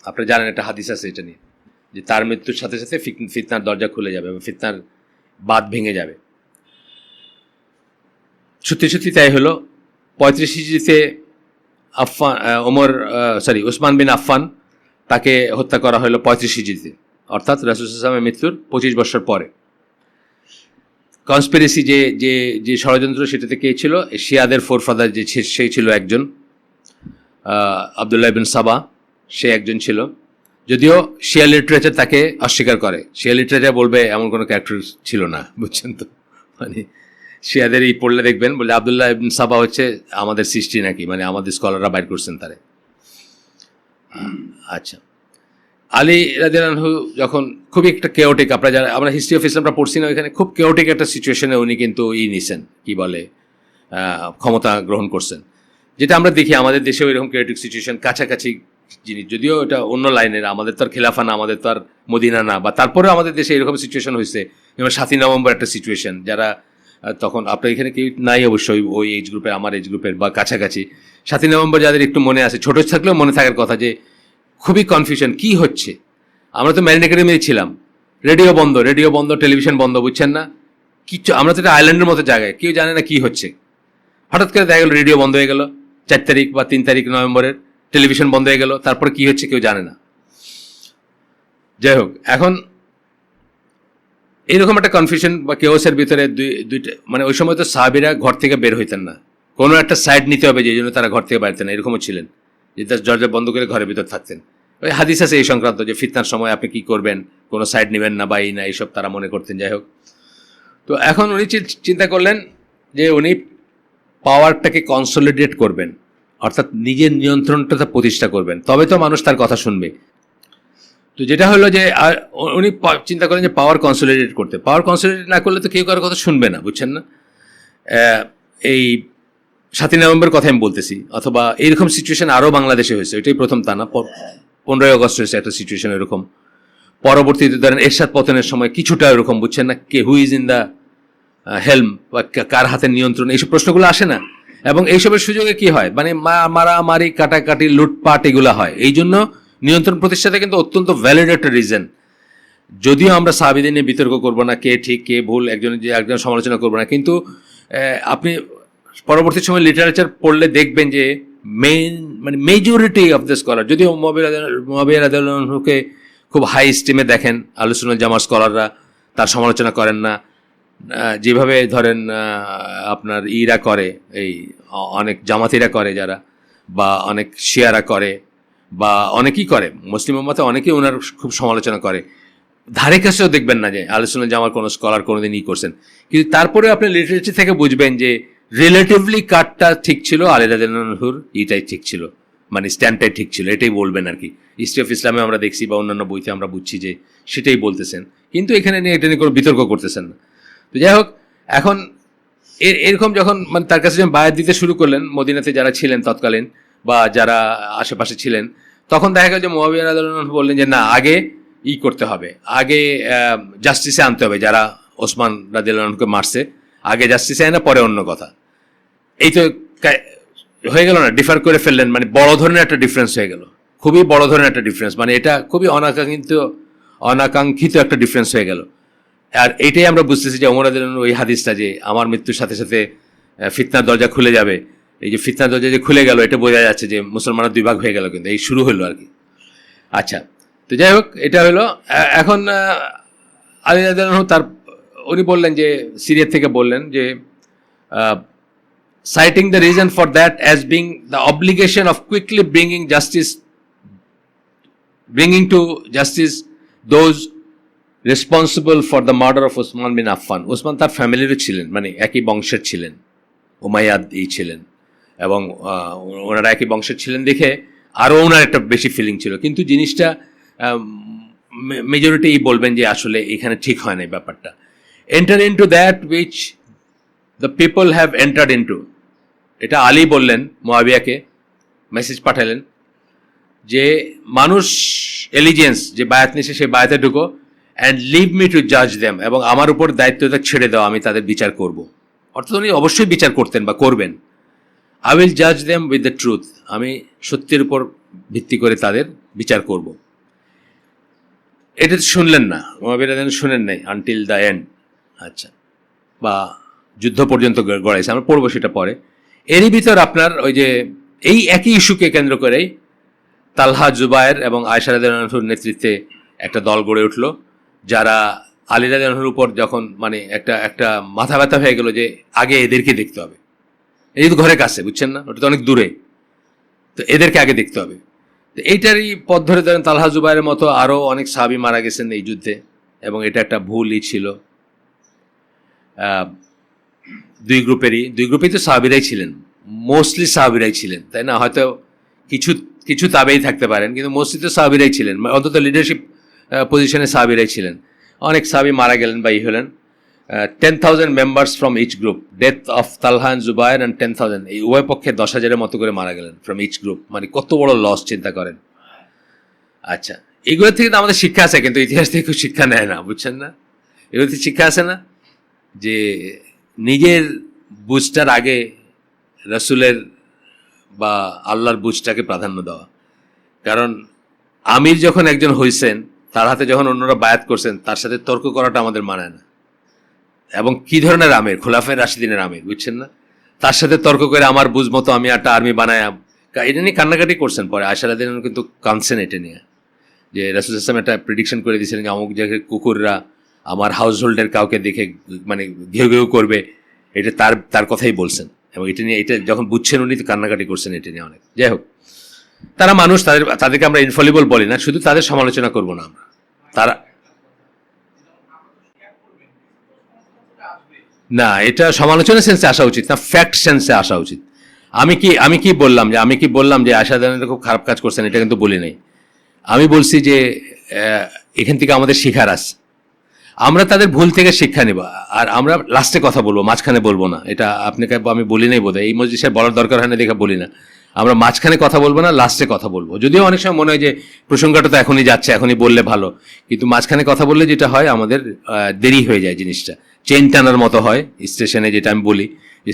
আপনারা জানেন একটা হাদিস আছে এটা নিয়ে, যে তার মৃত্যুর সাথে সাথে ফিতনার দরজা খুলে যাবে এবং ফিতনার বাদ ভেঙে যাবে। সত্যি সত্যি তাই হলো। 35 হিজরিতে ওসমান বিন আফফান, তাকে হত্যা করা হলো 35 হিজরিতে, অর্থাৎ রাসূল সাল্লাল্লাহু আলাইহি ওয়াসাল্লামের মৃত্যুর 25 বছর পরে। কনস্পিরেসি যে ষড়যন্ত্র, সেটাতে কে ছিল? শিয়াদের ফোরফাদার যে সেই ছিল একজন, আবদুল্লাহ ইবনে সাবা, সে একজন ছিল। যদিও শিয়া লিটারেচার তাকে অস্বীকার করে, শিয়া লিটারেচার বলবে এমন কোনো ক্যারেক্টার ছিল না, বুঝছেন তো, মানে শিয়াদের এই পড়লে দেখবেন বলে আবদুল্লাহ ইবনে সাবা হচ্ছে আমাদের সৃষ্টি নাকি, মানে আমাদের স্কলাররা বাইর করছেন তারে। আচ্ছা, আলী রাদিয়াল্লাহু আনহু যখন খুবই একটা কেওটিক, আমরা হিস্ট্রি অফ ইসলামটা পড়ছি না, ওইখানে খুব কেওটিক একটা সিচুয়েশনে উনি কিন্তু নিছেন, কি বলে, ক্ষমতা গ্রহণ করছেন, যেটা আমরা দেখি আমাদের দেশেও এরকম কেওটিক সিচুয়েশন, কাছাকাছি জিনিস, যদিও এটা অন্য লাইনের, আমাদের তো আর খেলাফা না, আমাদের তো আর মদিনা না, বা তারপরেও আমাদের দেশে এরকম সিচুয়েশন হয়েছে, যেমন 7ই নভেম্বর একটা সিচুয়েশন, যারা তখন আপনার এখানে কেউ নাই অবশ্যই ওই এজ গ্রুপের, আমার এজ গ্রুপের বা কাছাকাছি, 7ই নভেম্বর যাদের একটু মনে আছে, ছোট থাকলেও মনে থাকার কথা, যে খুবই কনফিউশন, কি হচ্ছে। আমরা তো ম্যারিন একাডেমিতে ছিলাম, রেডিও বন্ধ, টেলিভিশন বন্ধ, বুঝছেন না কিচ্ছু, আমরা তো একটা আইল্যান্ডের মতো জায়গায়, কেউ জানে না কি হচ্ছে। হঠাৎ করে দেখা গেল রেডিও বন্ধ হয়ে গেল 4 তারিখ বা 3 তারিখ নভেম্বরের, টেলিভিশন বন্ধ হয়ে গেল, তারপরে কি হচ্ছে কেউ জানে না। যাই হোক, এখন এইরকম একটা কনফিউশন বা কেওসের ভিতরে দুইটা, মানে ওই সময় তো সাহাবীরা ঘর থেকে বের হইতেন না, কোনো একটা সাইড নিতে হবে, যে জন্য তারা ঘর থেকে বেরোতেন না, এরকমও ছিলেন যে তার দরজা বন্ধ করে ঘরের ভিতর থাকতেন। ওই হাদিস আছে এই সংক্রান্ত, যে ফিতনার সময় আপনি কি করবেন, কোনো সাইড নেবেন না বা এই না, এইসব তারা মনে করতেন। যাই হোক, তো এখন উনি চিন্তা করলেন যে উনি পাওয়ারটাকে কনসলিডেট করবেন, অর্থাৎ নিজের নিয়ন্ত্রণটা প্রতিষ্ঠা করবেন, তবে তো মানুষ তার কথা শুনবে। তো যেটা হলো যে উনি চিন্তা করেন যে পাওয়ার কনসলিডেট করতে, পাওয়ার কনসলিডেট না করলে তো কেউ কারোর কথা শুনবে না, বুঝছেন না। এই 7ই নভেম্বর কথা আমি বলতেছি, অথবা এইরকম সিচুয়েশন আরও বাংলাদেশে হয়েছে, এটাই প্রথম তা না, 15ই আগস্ট হয়েছে একটা সিচুয়েশন এরকম, পরবর্তীতে ধরেন এরশাদ পতনের সময় কিছুটা এরকম, বুঝছেন না, কে who is in the helm, বা কার হাতের নিয়ন্ত্রণ, এইসব প্রশ্নগুলো আসে না। এবং এইসবের সুযোগে কি হয়, মানে মারামারি, কাটাকাটি, লুটপাট, এগুলো হয়। এই জন্য নিয়ন্ত্রণ প্রতিষ্ঠাতে কিন্তু অত্যন্ত ভ্যালিড একটা রিজন। যদিও আমরা সাহাবীদের নিয়ে বিতর্ক করবো না, কে ঠিক কে ভুল, একজন সমালোচনা করবো না, কিন্তু আপনি পরবর্তী সময় লিটারেচার পড়লে দেখবেন যে মেজরিটি অফ দ্য স্কলার, যদিও মুআবিয়া রাদিয়াল্লাহু আনহুকে খুব হাই স্টিমে দেখেন আহলুস সুন্নাহ জামাত স্কলাররা, তার সমালোচনা করেন না, যেভাবে ধরেন আপনার ইরা করে, এই অনেক জামাতিরা করে যারা, বা অনেক শিয়ারা করে বা অনেকেই করে, মুসলিম উম্মাতে অনেকেই ওনার খুব সমালোচনা করে, ধারে কাছেও দেখবেন না যে আহলে সুন্নাত জামার কোনো স্কলার কোনোদিন করছেন। কিন্তু তারপরে আপনি লিটারেচার থেকে বুঝবেন যে রিলেটিভলি কাটটা ঠিক ছিল, আলী রাদিয়াল্লাহু আনহুর এটাই ঠিক ছিল, মানে স্ট্যান্ডটাই ঠিক ছিল, এটাই বলবেন আর কি। হিস্ট্রি অফ ইসলামে আমরা দেখছি বা অন্যান্য বইতে আমরা বুঝছি যে সেটাই বলতেছেন, কিন্তু এখানে নিয়ে এটা নিয়ে কোনো বিতর্ক করতেছেন না। তো যাই হোক, এখন এরকম যখন মানে তার কাছে যখন বায়াত দিতে শুরু করলেন মদিনাতে যারা ছিলেন তৎকালীন বা যারা আশেপাশে ছিলেন, তখন দেখা গেল যে মুআবিয়া রাদিয়াল্লাহু আনহু বললেন যে না, আগে করতে হবে, আগে জাস্টিসে আনতে হবে, যারা ওসমান রাদিয়াল্লাহু আনহুকে মারছে আগে জাস্টিসে আনে, পরে অন্য কথা। এই তো হয়ে গেল না, ডিফার করে ফেললেন, মানে বড় ধরনের একটা ডিফারেন্স হয়ে গেল, খুবই বড় ধরনের একটা ডিফারেন্স, মানে এটা খুবই অনাকাঙ্ক্ষিত একটা ডিফারেন্স হয়ে গেল। আর এটাই আমরা বুঝতেছি যে ওমর রাদিয়াল্লাহু আনহু ওই হাদিসটা যে আমার মৃত্যুর সাথে সাথে ফিতনার দরজা খুলে যাবে, এই যে ফিতনার দরজা যে খুলে গেল, এটা বোঝা যাচ্ছে যে মুসলমানরা দুই ভাগ হয়ে গেল, কিন্তু এই শুরু হলো আর কি। আচ্ছা, তো যাই হোক, এটা হলো এখন আলী রাদিয়াল্লাহু আনহু উনি বললেন যে সিরিয়া থেকে বললেন যে citing the reason for that as being the obligation of quickly bringing to justice those responsible for the murder of Uthman bin Affan. Usman তার ফ্যামিলিরও ছিলেন, মানে একই বংশের ছিলেন, উমাইয়াদ ছিলেন, এবং ওনারা একই বংশের ছিলেন দেখে আরও ওনার একটা বেশি ফিলিং ছিল। কিন্তু জিনিসটা মেজরিটি বলবেন যে আসলে এখানে ঠিক হয় না ব্যাপারটা। Enter into that which the people have entered into, এটা আলী বললেন, মুআবিয়াকে মেসেজ পাঠালেন যে মানুষ এলিজেন্স যে বায়াত নিছে সেই বায়াতে ঢুকো, অ্যান্ড লিভ মি টু জাজ দেম, এবং আমার উপর দায়িত্বটা ছেড়ে দাও, আমি তাদের বিচার করব। অর্থাৎ উনি অবশ্যই বিচার করতেন বা করবেন। আই উইল জাজ দেম উইথ দ্য ট্রুথ, আমি সত্যের উপর ভিত্তি করে তাদের বিচার করব। এটা শুনলেন না, মুআবিয়া শুনেন নাই আনটিল দ্য এন্ড। আচ্ছা, বা যুদ্ধ পর্যন্ত গড়াইছে, আমরা পড়বো সেটা পরে। এরই ভিতর আপনার ওই যে এই একই ইস্যুকে কেন্দ্র করেই তালহা, জুবায়ের এবং আয়েশা রাদিয়াল্লাহু আনহুর নেতৃত্বে একটা দল গড়ে উঠলো, যারা আলী রাদিয়াল্লাহু আনহুর উপর যখন মানে একটা মাথা ব্যথা হয়ে গেল যে আগে এদেরকে দেখতে হবে, এই তো ঘরের কাছে, বুঝছেন না, ওটা তো অনেক দূরে, তো এদেরকে আগে দেখতে হবে। তো এইটারই পথ ধরে ধরেন তালহা, জুবায়ের মতো আরও অনেক সাহাবী মারা গেছেন এই যুদ্ধে, এবং এটা একটা ভুলই ছিল। দুই গ্রুপেই তো সাহাবীরাই ছিলেন, মোস্টলি সাহাবীরাই ছিলেন, তাই না? হয়তো কিছু তাবেই থাকতে পারেন, কিন্তু মোস্টলি তো সাহাবীরাই ছিলেন, অন্তত লিডারশিপ পজিশনে সাহাবীরাই ছিলেন। অনেক সাহাবী মারা গেলেন বা হলেন। 10,000 members from each group, death of Talha and Zubair and 10,000, এই উভয় পক্ষে 10,000-এর মতো করে মারা গেলেন ফ্রম ইচ গ্রুপ, মানে কত বড় লস চিন্তা করেন। আচ্ছা, এগুলো থেকে তো আমাদের শিক্ষা আছে, কিন্তু ইতিহাস থেকে কেউ শিক্ষা নেয় না, বুঝছেন না? এগুলো থেকে শিক্ষা আছে না যে নিজের বুঝটার আগে রাসূলের বা আল্লাহর বুঝটাকে প্রাধান্য দেওয়া। কারণ আমির যখন একজন হয়েছেন, তার হাতে যখন অন্যরা বায়াত করছেন, তার সাথে তর্ক করাটা আমাদের মানায় না। এবং কি ধরনের আমির? খোলাফায়ে রাশিদিনের আমির, বুঝছেন না? তার সাথে তর্ক করে আমার বুঝ মতো আমি একটা আর্মি বানায়, এটা নিয়ে কান্নাকাটি করছেন পরে। আয়েশা রাদিয়াল্লাহু আনহা কিন্তু কাঁদছেন এটা নিয়ে, যে রাসূল সাল্লাল্লাহু আলাইহি ওয়াসাল্লাম একটা প্রেডিকশন করে দিয়েছিলেন যে অমুক জায়গায় কুকুররা আমার হাউস হোল্ডের কাউকে দেখে মানে ঘেউ ঘেউ করবে, এটা তার কথাই বলছেন। এবং এটা নিয়ে, এটা যখন বুঝছেন উনি তো কান্নাকাটি করছেন এটা নিয়ে অনেক। যাই হোক, তারা মানুষ, তাদেরকে আমরা ইনফলিবল বলি না, শুধু তাদের সমালোচনা করব না আমরা। তারা না, এটা সমালোচনার সেন্সে আসা উচিত না, ফ্যাক্ট সেন্সে আসা উচিত। আমি কি বললাম যে আয়েশা রাদিয়াল্লাহু খুব খারাপ কাজ করছেন, এটা কিন্তু বলি নাই। আমি বলছি যে এখান থেকে আমাদের শিখার আছে, আমরা তাদের ভুল থেকে শিক্ষা নেব, আর আমরা লাস্টে কথা বলবো, মাঝখানে বলবো না। এটা আপনাকে আমি বলি নাই বোধহয়, এই মজলিসে বলার দরকার হয় না দেখে বলি না। আমরা মাঝখানে কথা বলবো না, লাস্টে কথা বলবো। যদিও অনেক সময় মনে হয় যে প্রসঙ্গটা তো এখনই যাচ্ছে, এখনই বললে ভালো, কিন্তু মাঝখানে কথা বললে যেটা হয় আমাদের দেরি হয়ে যায়, জিনিসটা চেইন টানার মতো হয়। স্টেশনে যেটা আমি বলি,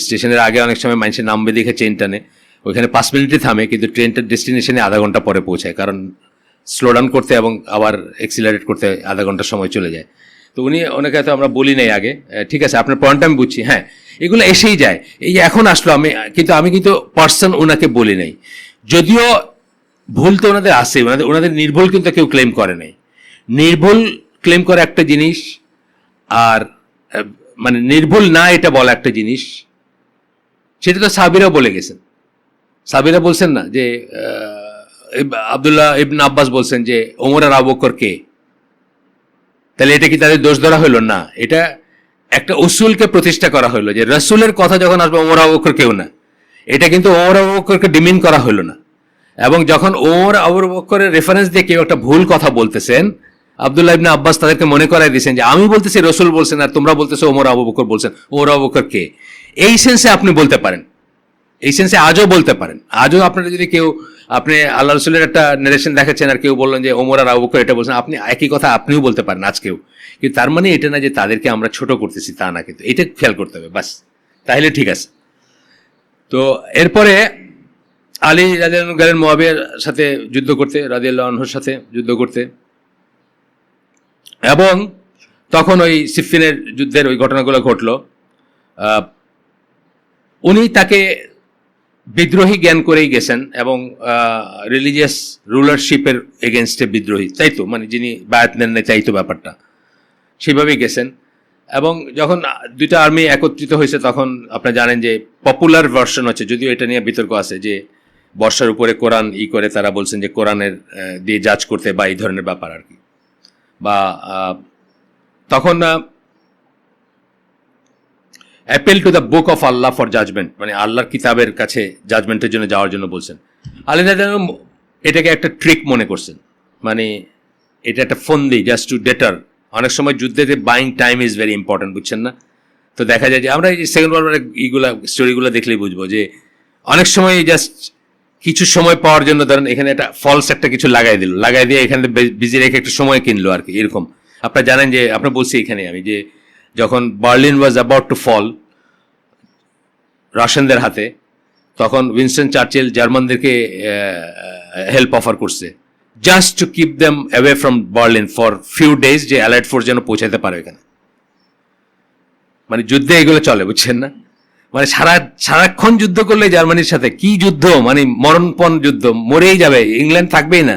স্টেশনের আগে অনেক সময় মানুষের নামবে দেখে চেইন টানে, ওইখানে 5 মিনিটে থামে, কিন্তু ট্রেনটার ডেস্টিনেশনে আধা ঘন্টা পরে পৌঁছায়, কারণ স্লো ডাউন করতে এবং আবার এক্সিলারেট করতে আধা ঘন্টা সময় চলে যায়। তো ওনাকে হয়তো আমরা বলি নাই আগে। ঠিক আছে, আপনার পয়েন্টটা আমি বুঝছি। হ্যাঁ, এগুলো এসেই যায়, এই যে এখন আসলো, আমি কিন্তু পার্সন ওনাকে বলি নাই, যদিও ভুল তো ওনাদের আছে, ওনাদের নির্ভুল কিন্তু কেউ ক্লেম করে নাই। নির্ভুল ক্লেম করে একটা জিনিস, আর মানে নির্ভুল না এটা বলা একটা জিনিস, সেটা তো সাহাবীরাও বলে গেছেন। সাহাবীরা বলছেন না যে আব্দুল্লাহ ইবনে আব্বাস বলছেন যে ওমর আর আবু বকর কে, তাহলে এটা কি তাদের দোষ ধরা হইল না? এটা একটা উসুলকে প্রতিষ্ঠা করা হলো যে রাসূলের কথা যখন আসবে ওমর আবু বকর কেউ না, এটা কিন্তু ওমর আবু বকরকে ডিমিন করা হলো না। এবং যখন ওমর আবু বকরের রেফারেন্স দিয়ে কেউ একটা ভুল কথা বলতেছেন, আব্দুল্লাহ ইবনে আব্বাস তাদেরকে মনে করাই দিয়েছেন যে আমি বলতেছি রাসূল বলছেন আর তোমরা বলতেছো ওমর আবু বকর বলছেন, ওমর আবু বকর কে। এই সেন্সে আপনি বলতে পারেন, এই সেন্সে আজও বলতে পারেন। আজও আপনারা যদি কেউ, আপনি আল্লাহ রসুলের একটা নারেশন দেখাচ্ছেন আর কেউ বললেন যে ওমর আর আবু বকর এটা বলছেন, আপনি একই কথা আপনিও বলতে পারেন আজকেও। কিন্তু তার মানে এটা না যে তাদেরকে আমরা ছোট করতেছি, তা না, কিন্তু এটা খেয়াল করতে হবে বাস, তাহলে ঠিক আছে। তো এরপরে আলী রাদিয়াল্লাহু আনহু গেলেন মুয়াবিয়ার সাথে যুদ্ধ করতে, রাদিয়াল্লাহু আনহুর সাথে যুদ্ধ করতে। এবং তখন ওই সিফিনের যুদ্ধের ওই ঘটনাগুলো ঘটলো। উনি তাকে বিদ্রোহী জ্ঞান করেই গেছেন এবং রিলিজিয়াস রুলারশিপের এগেনস্টে বিদ্রোহী, তাই তো, মানে যিনি বায়াত নেন না, তাই তো ব্যাপারটা, সেভাবেই গেছেন। এবং যখন দুইটা আর্মি একত্রিত হয়েছে তখন আপনারা জানেন যে পপুলার ভার্সন হচ্ছে, যদিও এটা নিয়ে বিতর্ক আছে, যে বর্ষার উপরে কোরআন করে তারা বলছেন যে কোরআনের দিয়ে জাজ করতে বা এই ধরনের ব্যাপার আর কি। বা তখন appeal to the book of Allah for judgment, মানে আল্লাহর কিতাবের কাছে জাজমেন্টের জন্য যাওয়ার জন্য বলছেন। আলী রাদিয়াল্লাহু আনহু এটাকে একটা ট্রিক মনে করছেন, মানে এটা একটা ফন্দি, জাস্ট টু ডেটার। অনেক সময় যুদ্ধেতে buying time is very important, বুঝছেন না? তো দেখা যায় যে আমরা এই সেকেন্ড ওয়ার্ল্ড ওয়ারের এইগুলা স্টোরিগুলো দেখলেই বুঝবো যে অনেক সময় জাস্ট কিছু সময় পাওয়ার জন্য ধরেন এখানে একটা ফলস একটা কিছু লাগাই দিয়ে এখানে বিজি রেখে একটা সময় কিনলো আর কি, এরকম। আপনারা জানেন যে, আপনার বলছি এখানে আমি, যে যখন Berlin was about to fall রাশিয়ানদের হাতে, তখন উইনস্টন চার্চিল জার্মানদেরকে হেল্প অফার করছে, just to keep them away from Berlin for few days, যে অ্যালাইড ফোর্স যেন পৌঁছাতে পারে এখানে। মানে যুদ্ধে এগুলো চলে, বুঝছেন না? মানে সারাক্ষণ যুদ্ধ করলে জার্মানির সাথে কি যুদ্ধ, মানে মরণপণ যুদ্ধ, মরেই যাবে, ইংল্যান্ড থাকবেই না।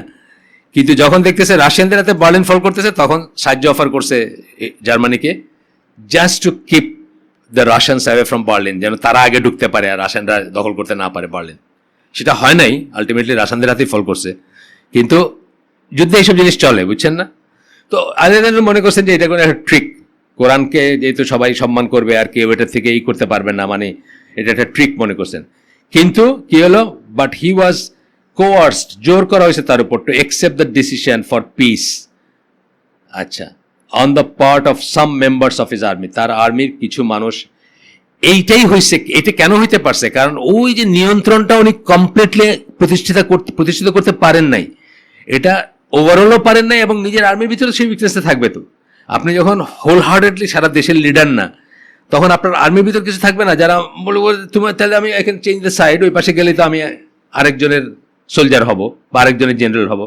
কিন্তু যখন দেখতেছে রাশিয়ানদের হাতে বার্লিন ফল করতেছে, তখন সাহায্য অফার করছে জার্মানিকে, just to keep the Russians away from Berlin, যেন তারা আগে ঢুকতে পারে আর রাশিয়ানরা দখল করতে না পারে বার্লিন। সেটা হয় নাই, আলটিমেটলি রাশিয়ানদের হাতেই ফল করছে। কিন্তু যুদ্ধে এইসব জিনিস চলে, বুঝছেন না? তো আলী মনে করছেন যে এটা কোনো একটা ট্রিক, কোরআনকে যেহেতু সবাই সম্মান করবে আর কেউ এটার থেকে এই করতে পারবে না, মানে এটা একটা ট্রিক মনে করছেন। কিন্তু কি হলো, বাট হি ওয়াজ কোয়ার্সড, জোর করা হয়েছে তার উপর, to accept the decision for peace. আচ্ছা, on the part of some members of his army, তার আর্মির কিছু মানুষ। এইটাই হয়েছে, এটা কেন হইতে পারছে? কারণ ওই যে নিয়ন্ত্রণটা উনি কমপ্লিটলি প্রতিষ্ঠিত করতে পারেন নাই, এটা ওভারঅলও পারেন নাই, এবং নিজের আর্মির ভিতরে সেই উইকনেসটা থাকবে। তো আপনি যখন হোল হার্টেডলি সারা দেশের লিডার না, তখন আপনার আর্মির ভিতর কিছু থাকবে না যারা বলবো তোমার, তাহলে আমি এখানে চেঞ্জ দ্য সাইড, ওই পাশে গেলে তো আমি আরেকজনের সোলজার হব বা আরেকজনের জেনারেল হব।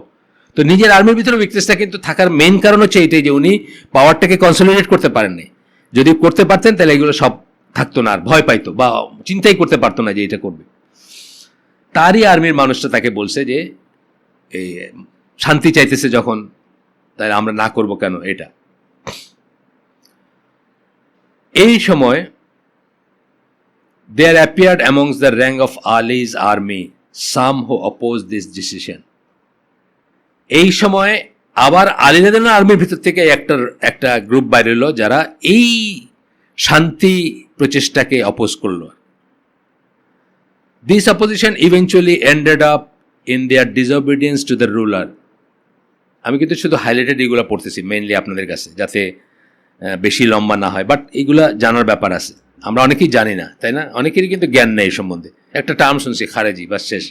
তো নিজের আর্মির ভিতরে উইকনেসটা কিন্তু থাকার মেইন কারণ হচ্ছে এইটাই, যে উনি পাওয়ারটাকে কনসলিডেট করতে পারেননি। যদি করতে পারতেন তাহলে এগুলো সব থাকতো না, আর ভয় পাইতো বা চিন্তাই করতে পারতো না যে এটা করবে। তারই আর্মির মানুষটা তাকে বলছে যে এই শান্তি চাইতেছে যখন, তাই আমরা না করব কেন এটা। এই সময় there appeared amongst the rank of Ali's army some who opposed this decision. এই সময় আবার আলী রাদিয়াল্লাহু আর্মির ভিতর থেকে একটা গ্রুপ বাইরে এলো যারা এই শান্তি প্রচেষ্টাকে অপোজ করলো। This opposition eventually ended up in their disobedience to the ruler. আমি কিন্তু শুধু হাইলাইটেড এগুলো পড়তেছি মেইনলি আপনাদের কাছে, যাতে বেশি লম্বা না হয়, বাট এগুলা জানার ব্যাপার আছে, আমরা অনেকেই জানি না, তাই না? অনেকেরই কিন্তু জ্ঞান নেই এই সম্বন্ধে। একটা টার্ম শুনছি খারেজি, বাস শেষ,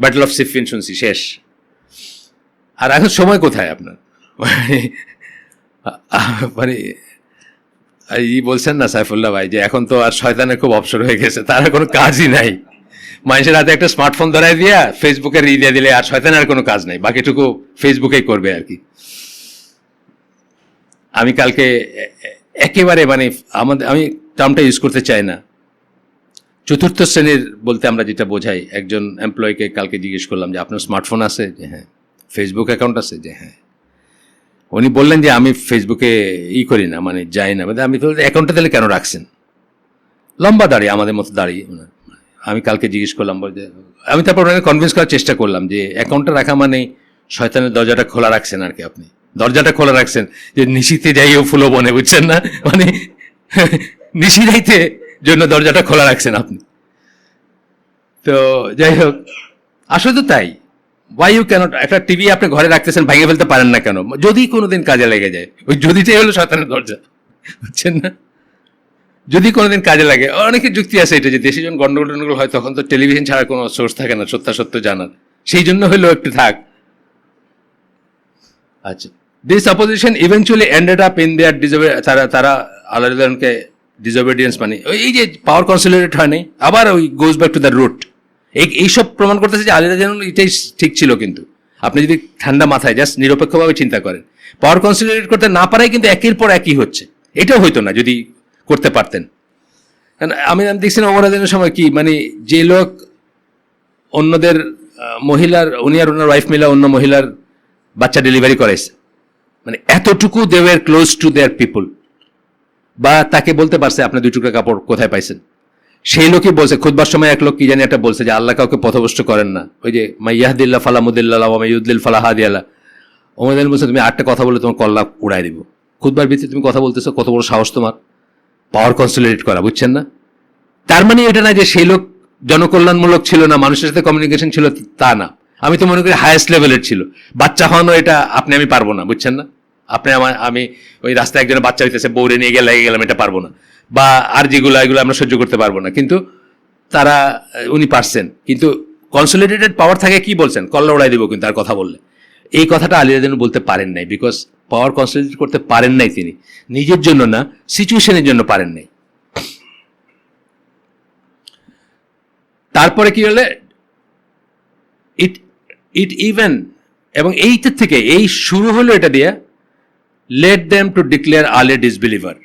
ব্যাটল অফ সিফিন শুনছি, শেষ। আর এখন সময় কোথায় আপনার? মানে এই বলছেন না সাইফুল্লাহ ভাই, যে এখন তো আর শয়তানের খুব অবসর হয়ে গেছে, তার কোনো কাজই নাই। মানুষের হাতে একটা স্মার্টফোন ধরাই দিয়া ফেসবুকে দিয়ে দিলে আর শয়তানের আর কোনো কাজ নাই, বাকিটুকু ফেসবুকেই করবে আর কি। আমি কালকে একেবারে মানে আমি টার্মটা ইউজ করতে চাই না, চতুর্থ শ্রেণীর বলতে আমরা যেটা বোঝাই, একজন এমপ্লয়িকে কালকে জিজ্ঞেস করলাম যে আপনার স্মার্টফোন আছে? যে হ্যাঁ। ফেসবুক অ্যাকাউন্ট আছে? যে হ্যাঁ। উনি বললেন যে আমি ফেসবুকে করি না, মানে যাই না। আমি তো অ্যাকাউন্টটা তাহলে কেন রাখছেন? লম্বা দাঁড়িয়ে, আমাদের মতো দাঁড়িয়ে, আমি কালকে জিজ্ঞেস করলাম, বলতে আমি তারপর ওনাকে কনভিন্স করার চেষ্টা করলাম যে অ্যাকাউন্টটা রাখা মানে শয়তানের দরজাটা খোলা রাখছেন আর কি, আপনি দরজাটা খোলা রাখছেন যে নিশিতে যাইও ফুলো বনে, বুঝছেন না, মানে নিশি যাইতে জন্য দরজাটা খোলা রাখছেন আপনি। তো যাই হোক, আসলে তো তাই। ওয়াই ইউ ক্যানট, একটা টিভি আপনি ঘরে রাখতেছেন, ভেঙে ফেলতে পারেন না কেন? যদি কোনোদিন কাজে লেগে যায়, ওই যদিটাই হলো শয়তানের দরজা, বুঝছেন না? যদি কোনোদিন কাজে লাগে, অনেকের যুক্তি আছে এটা যে দেশে যখন গন্ডগোল হয় তখন তো টেলিভিশন ছাড়া কোনো সোর্স থাকে না সত্যাসত্য জানার, সেই জন্য হইলেও একটু থাক। আচ্ছা, this opposition eventually ended up in their তারা আল্লাহকে ডিসঅবিডিয়েন্স, মানে এই যে পাওয়ার কনসলিডেট হয়নি, আবার ওই goes back to the root. এইসব প্রমাণ করতেছে যে আলী রাদিয়াল্লাহু আনহু এটাই ঠিক ছিল। কিন্তু আপনি যদি ঠান্ডা মাথায় জাস্ট নিরপেক্ষভাবে চিন্তা করেন, পাওয়ার কনসলিডেট করতে না পারাই কিন্তু একের পর একই হচ্ছে। এটাও হইতো না যদি করতে পারতেন। আমি দেখছি না ওমর রাদিয়াল্লাহু সময় কি, মানে যে লোক অন্যদের মহিলার, উনি আর ওনার ওয়াইফ মিলা অন্য মহিলার বাচ্চা ডেলিভারি করাইছে, মানে এতটুকু they were close to their people. বা তাকে বলতে পারছে আপনি 2 টুকরা কাপড় কোথায় পাইছেন, সেই লোকই বলছে। খুতবার সময় এক লোক কি জানি একটা বলছে যে আল্লাহ কাউকে পথভ্রষ্ট করেন না, ওই যে মাইয়াহদিল্লাহ ফালা মুদিল্লাহ ওয়া মাইয়ুদলিল ফালা হাদিয়াল্লাহ। ওমর রাদিয়াল্লাহু বলছে তুমি 8টা কথা বলে তোমার কল্লা উড়াই দিব। খুতবার ভিতরে তুমি কথা বলতেছো, কত বড় সাহস তোমার পাওয়ার কনসলিডেট করা, বুঝছেন না? তার মানে এটা না যে সেই লোক জনকল্যাণমূলক ছিল না, মানুষের সাথে কমিউনিকেশন ছিল, তা না। আমি তো মনে করি হায়েস্ট লেভেলের ছিল। বাচ্চা হওয়ানো এটা আপনি আমি পারবো না, বুঝছেন না? আপনি আমি ওই রাস্তায় একজনের বাচ্চা হইতেছে, বউরে নিয়ে গেলে লেগে গেলাম, এটা পারবো না। বা আর যেগুলো এগুলো আমরা সহ্য করতে পারবো না, কিন্তু তারা উনি পারছেন। কিন্তু কনসলিডেটেড পাওয়ার থাকে কি বলছেন, কল্লা উড়াই দিব কিন্তু আর কথা বললে। এই কথাটা আলী রাদিয়াল্লাহু বলতে পারেন নাই, বিকজ পাওয়ার কনসলিডেট করতে পারেন নাই তিনি, নিজের জন্য না, সিচুয়েশনের জন্য পারেন নাই। তারপরে কি হলে ইট ইভেন, এবং এইটার থেকে এই শুরু হলো এটা দিয়ে, let them to declare Ali disbeliever.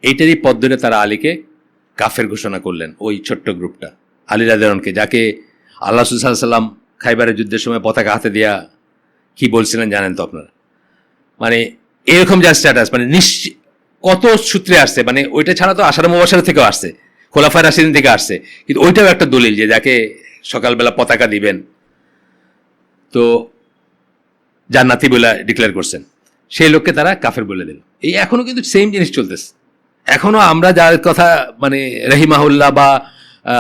এইটারই পথ ধরে তারা আলীকে কাফের ঘোষণা করলেন, ওই ছোট্ট গ্রুপটা আলী রাদিয়াল্লাহু কে। আল্লাহ রাসূল সাল্লাল্লাহু আলাইহি ওয়াসাল্লাম খাইবারের যুদ্ধের সময় পতাকা হাতে দিয়া কি বলছিলেন জানেন তো আপনারা? মানে এরকম যা স্ট্যাটাস, মানে কত সূত্রে আসছে, মানে ওইটা ছাড়া তো আশারা মুবাশশারা থেকেও আসছে, খোলাফায়ে রাশিদিন থেকে আসছে, কিন্তু ওইটাও একটা দলিল যে যাকে সকালবেলা পতাকা দিবেন তো জান্নাতি বলে ডিক্লেয়ার করছেন, সেই লোককে তারা কাফের বলে দিল। এই এখনো কিন্তু সেম জিনিস চলতেছে। এখনো আমরা যার কথা মানে রহিমাহুল্লাহ বা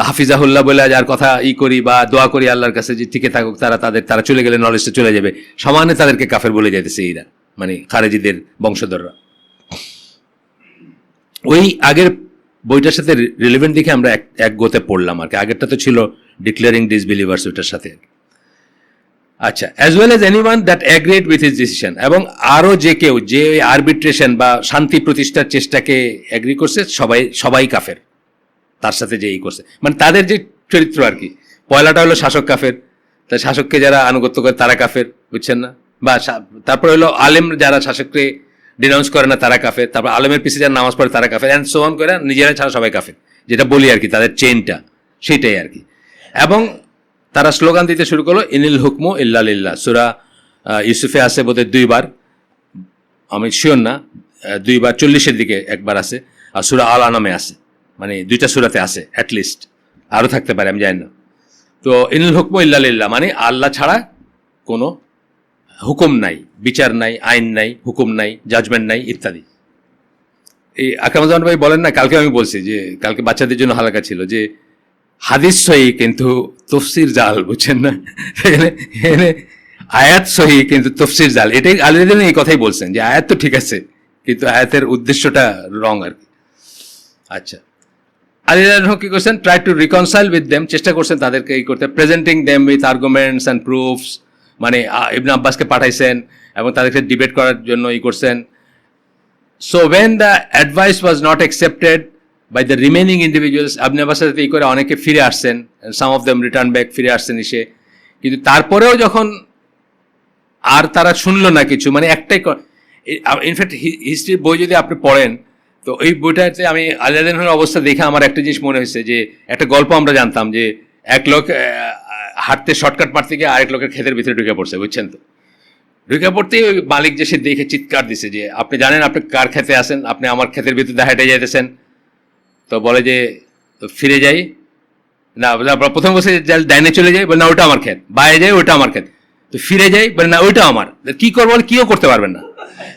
হাফিজাহুল্লাহ বলে যার কথা করি বা দোয়া করি আল্লাহর কাছে যে টিকে থাকুক, তারা চলে গেলে নলেজটা চলে যাবে, সমানে তাদেরকে কাফের বলে যেতেছে এরা, মানে খারেজিদের বংশধররা। ওই আগের বইটার সাথে রিলেভেন্ট দেখে আমরা এক গোতে পড়লাম আর কি। আগেরটা তো ছিল ডিক্লেয়ারিং ডিসবিলিভার্স, ওইটার সাথে। আচ্ছা, as well as anyone that agreed with his decision, এবং আরও যে কেউ যে আরবিট্রেশন বা শান্তি প্রতিষ্ঠার চেষ্টাকে অ্যাগ্রি করছে, সবাই কাফের তার সাথে যে করছে, মানে তাদের যে চরিত্র আর কি। পয়লাটা হলো শাসক কাফের, তা শাসককে যারা আনুগত্য করে তারা কাফের, বুঝছেন না? বা তারপর হলো আলেম যারা শাসককে ডিনাউন্স করে না তারা কাফের, তারপর আলেমের পিছিয়ে যারা নামাজ পড়ে তারা কাফের, অ্যান্ড সো অন করে নিজেরা ছাড়া সবাই কাফের, যেটা বলি আর কি, তাদের চেইনটা সেইটাই আর কি। এবং তারা স্লোগান দিতে শুরু করলো ইনিল হুকমু ইল্লা লিল্লাহ। সূরা ইউসুফে আছে বোধহয় 2 বার, আমি শিওর না, 2 বার 40-এর দিকে একবার আছে, আর সূরা আল আনামে আছে, মানে 2টা সূরাতে আছে অ্যাটলিস্ট, আরও থাকতে পারে আমি জানি না। তো ইনিল হুকমু ইল্লা লিল্লাহ মানে আল্লাহ ছাড়া কোনো হুকুম নাই, বিচার নাই, আইন নাই, হুকুম নাই, জাজমেন্ট নাই ইত্যাদি। এই আকরামুজ্জামান ভাই বলেন না, কালকে আমি বলছি যে কালকে বাচ্চাদের জন্য হালকা ছিল যে হাদিস সহি কিন্তু তফসির জাল, বুঝছেন না? এখানে আয়াত সহি কিন্তু তফসির জাল। এটাই আলী রাদিয়াল্লাহু এই কথাই বলছেন যে আয়াত তো ঠিক আছে কিন্তু আয়াতের উদ্দেশ্যটা রং আর কি। আচ্ছা, আলী রাদিয়াল্লাহু কি করছেন? Try to reconcile with them, চেষ্টা করছেন তাদেরকে এই করতে, presenting them with arguments and proofs, মানে ইবনে আব্বাসকে পাঠাইছেন এবং তাদেরকে ডিবেট করার জন্য করছেন। So when the advice was not accepted by the remaining individuals, আপনি আব্বাসের সাথে করে অনেকে ফিরে আসছেন, some of them return back, ফিরে আসছেন এসে, কিন্তু তারপরেও যখন আর তারা শুনলো না কিছু, মানে একটাই, ইনফ্যাক্ট হিস্ট্রির বই যদি আপনি পড়েন তো এই বইটাতে আমি আলী রাদিয়াল্লাহুর অবস্থা দেখে আমার একটা জিনিস মনে হয়েছে যে একটা গল্প আমরা জানতাম যে এক লোক হাঁটতে শর্টকাট মারতে গিয়ে আরেক লোকের ক্ষেতের ভিতরে ঢুকে পড়ছে, বুঝছেন তো? ঢুকে পড়তেই ওই মালিক যে সে দেখে চিৎকার দিছে যে আপনি জানেন আপনি কার খেতে আসেন, আপনি আমার ক্ষেতের ভিতরে হেঁটে যাইতেছেন। তো বলে যে তো ফিরে যাই, না প্রথম বলছে ডাইনে চলে যাই, বলে না ওটা আমার ক্ষেত, বাইরে যাই ওটা আমার ক্ষেত, তো ফিরে যাই, বলে না ওইটা আমার, কি করবো, কিও করতে পারবেন না।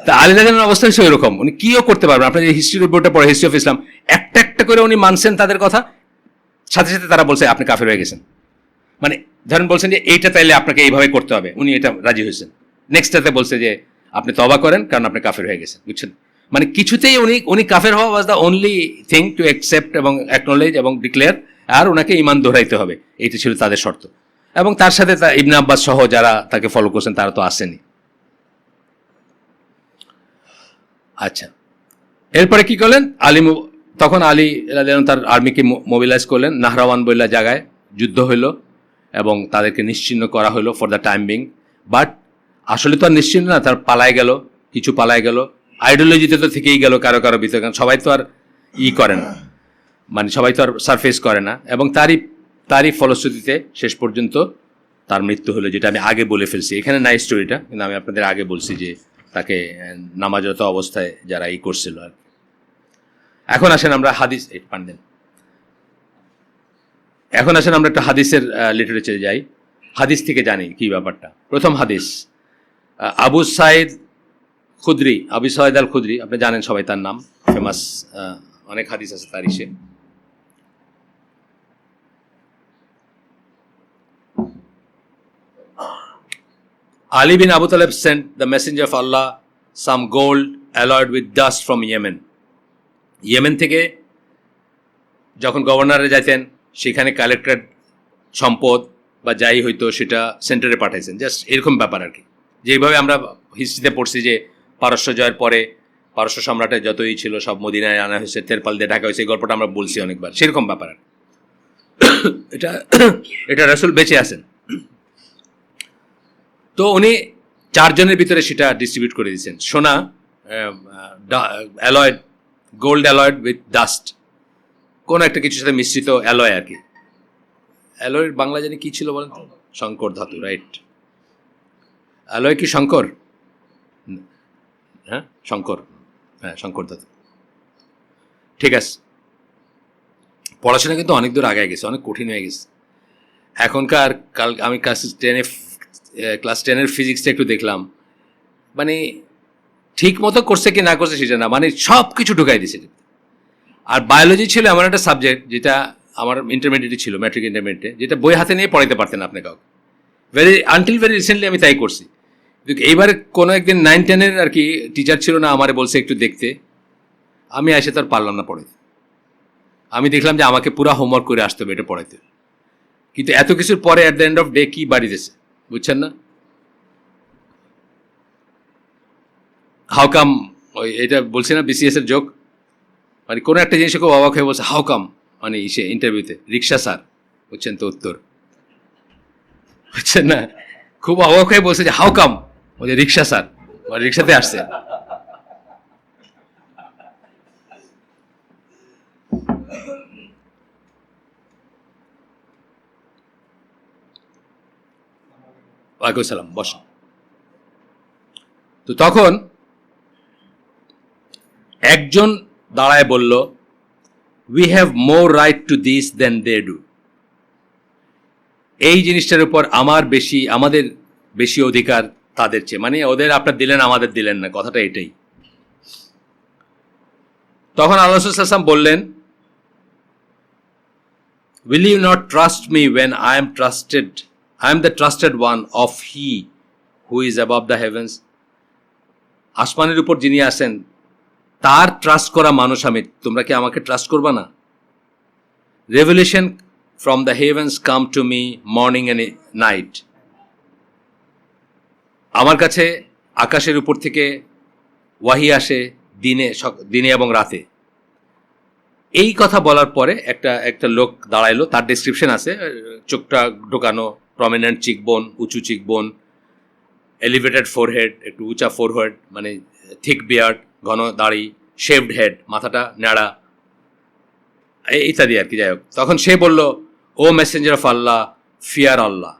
তা আলী রাদিয়াল্লাহু অবস্থা হচ্ছে ওইরকম, উনি কিও করতে পারবেন। আপনার যে হিস্ট্রির বইটা পড়ে, হিস্ট্রি অফ ইসলাম, একটা একটা করে উনি মানছেন তাদের কথা, সাথে সাথে তারা বলছে আপনি কাফের হয়ে গেছেন। মানে ধরেন বলছেন যে এইটা তাইলে আপনাকে এইভাবে করতে হবে, উনি এটা রাজি হয়েছেন। নেক্সটটাতে বলছে যে আপনি তওবা করেন কারণ আপনি কাফের হয়ে গেছেন, বুঝছেন। মানে কিছুতেই উনি কাফের হওয়া was the only thing to accept এবং অ্যাকনোলেজ এবং ডিক্লেয়ার, আর ওনাকে ইমান দোহরাইতে হবে, এইটা ছিল তাদের শর্ত। এবং তার সাথে ইবনে আব্বাস সহ যারা তাকে ফলো করছেন তারা তো আসেনি। আচ্ছা, এরপরে কি করলেন তখন আলী রাদিয়াল্লাহু তার আর্মিকে মোবিলাইজ করলেন, নাহরাওয়ান বইলা জায়গায় যুদ্ধ হইল এবং তাদেরকে নিশ্চিহ্ন করা হলো for the time being. But আসলে তো আর নিশ্চিহ্ন না, তার পালায় গেল, কিছু পালায় গেল, আইডিওলজিতে তো থেকেই গেল কারো কারো ভিতরে, কারণ সবাই তো আর করে না, মানে সবাই তো আর সারফেস করে না। এবং তারই ফলশ্রুতিতে শেষ পর্যন্ত তার মৃত্যু হলো, যেটা আমি আগে বলে ফেলছি। এখানে নাই স্টোরিটা, কিন্তু আমি আপনাদের আগে বলছি যে তাকে নামাজরত অবস্থায় যারা করছিল আর। এখন আসেন আমরা হাদিস পান্ডেন, এখন আসেন আমরা একটা হাদিসের লিটারেচারে যাই, হাদিস থেকে জানি কি ব্যাপারটা। প্রথম হাদিস, আবু সাইদ খুদরি, আবু সাইদ আল খুদরি, আপনি জানেন সবাই তার নাম, ফেমাস, অনেক হাদিস আছে তার ইসে। Ali bin Abu Talib sent the messenger of Allah some gold alloyed with dust from Yemen. Yemen থেকে যখন গভর্নরে যাইতেন, সেখানে কালেক্টেড সম্পদ বা যাই হইতো সেটা সেন্টারে পাঠাইছেন, জাস্ট এরকম ব্যাপার আর কি। যেভাবে আমরা হিস্ট্রিতে পড়ছি যে পারস্য জয়ের পরে পারস্য সম্রাটের যতই ছিল সব মদিনায় আনা হয়েছে, তেরপাল দিয়ে ঢাকা হয়েছে, এই গল্পটা আমরা বলছি অনেকবার, সেরকম ব্যাপার আর এটা রাসূল বেঁচে আছেন। তো উনি 4 জনের ভিতরে সেটা ডিস্ট্রিবিউট করে দিয়েছেন, সোনা alloyed, gold alloyed with dust, কোনো একটা কিছুর সাথে মিশ্রিত অ্যালয় আর কি। অ্যালয়ের বাংলা জানি কি ছিল বলেন তো? শঙ্কর ধাতু, রাইট। অ্যালয় কি শঙ্কর? হ্যাঁ শঙ্কর, হ্যাঁ শঙ্কর ধাতু, ঠিক আছে। পড়াশোনা কিন্তু অনেক দূর আগে গেছে, অনেক কঠিন হয়ে গেছে এখনকার। আমি ক্লাস 10-এর ফিজিক্সটা একটু দেখলাম, মানে ঠিক মতো করছে কি না করছে সেটা না, মানে সব কিছু ঢুকাই দিয়েছে। আর বায়োলজি ছিল এমন একটা সাবজেক্ট যেটা আমার ইন্টারমিডিয়েটে ছিল, ম্যাট্রিক ইন্টারমিডিয়েটে, যেটা বই হাতে নিয়ে পড়াইতে পারতেন আপনি কাউকে। আনটিল ভেরি রিসেন্টলি আমি তাই করছি। কিন্তু এইবার কোনো একদিন 9-10-এর আর কি টিচার ছিল না, আমারে বলছে একটু দেখতে, আমি এসে তার পারলাম না পড়াইতে। আমি দেখলাম যে আমাকে পুরো হোমওয়ার্ক করে আসতে হবে এটা পড়াইতে। কিন্তু এত কিছুর পরে at the end off day কি বাড়ি দিয়েছে, বুঝছেন না? হাউ কাম, ওই এটা বলছি না বিসিএস এর যোগ, মানে কোনো একটা জিনিসে খুব অবাক হয়ে বলছে হাউ কাম, মানে সে ইন্টারভিউতে রিক্সা স্যার, বুঝছেন তো উত্তর, বুঝছেন না? খুব অবাক হয়ে বলছে যে হাউ কাম, ওই যে রিক্সা স্যার, মানে রিক্সাতে আসছে। ওয়ালাইকুম সালাম, বস। তো তখন একজন দাঁড়ায় বলল, we have more right to this than they do. এই জিনিসটার উপর আমাদের বেশি অধিকার তাদের চেয়ে, মানে ওদের আপনার দিলেন আমাদের দিলেন না, কথাটা এটাই। তখন আল্লাহ রাসূল সাল্লাল্লাহু আলাইহি ওয়াসাল্লাম বললেন, will you not trust me when I am the trusted one of he who is above the heavens. আসমানের উপর যিনি আছেন তার ট্রাস্ট করা মানুষ আমি, তোমরা কি আমাকে ট্রাস্ট করবা না? Revelation from the heavens come to me morning and night. আমার কাছে আকাশের উপর থেকে ওয়াহি আসে দিনে এবং রাতে। এই কথা বলার পরে একটা লোক দাঁড়াইলো, তার ডেসক্রিপশন আছে, চোখটা ঢোকানো, প্রমিনেন্ট চিকবোন, উঁচু চিকবোন, এলিভেটেড ফোরহেড, একটু উঁচা ফোরহেড, মানে থিক বিয়ার্ড, ঘন দাড়ি, শেভড হেড, মাথাটা ন্যাড়া, ইত্যাদি আর কি। যাই হোক, তখন সে বলল, O messenger of Allah, fear Allah,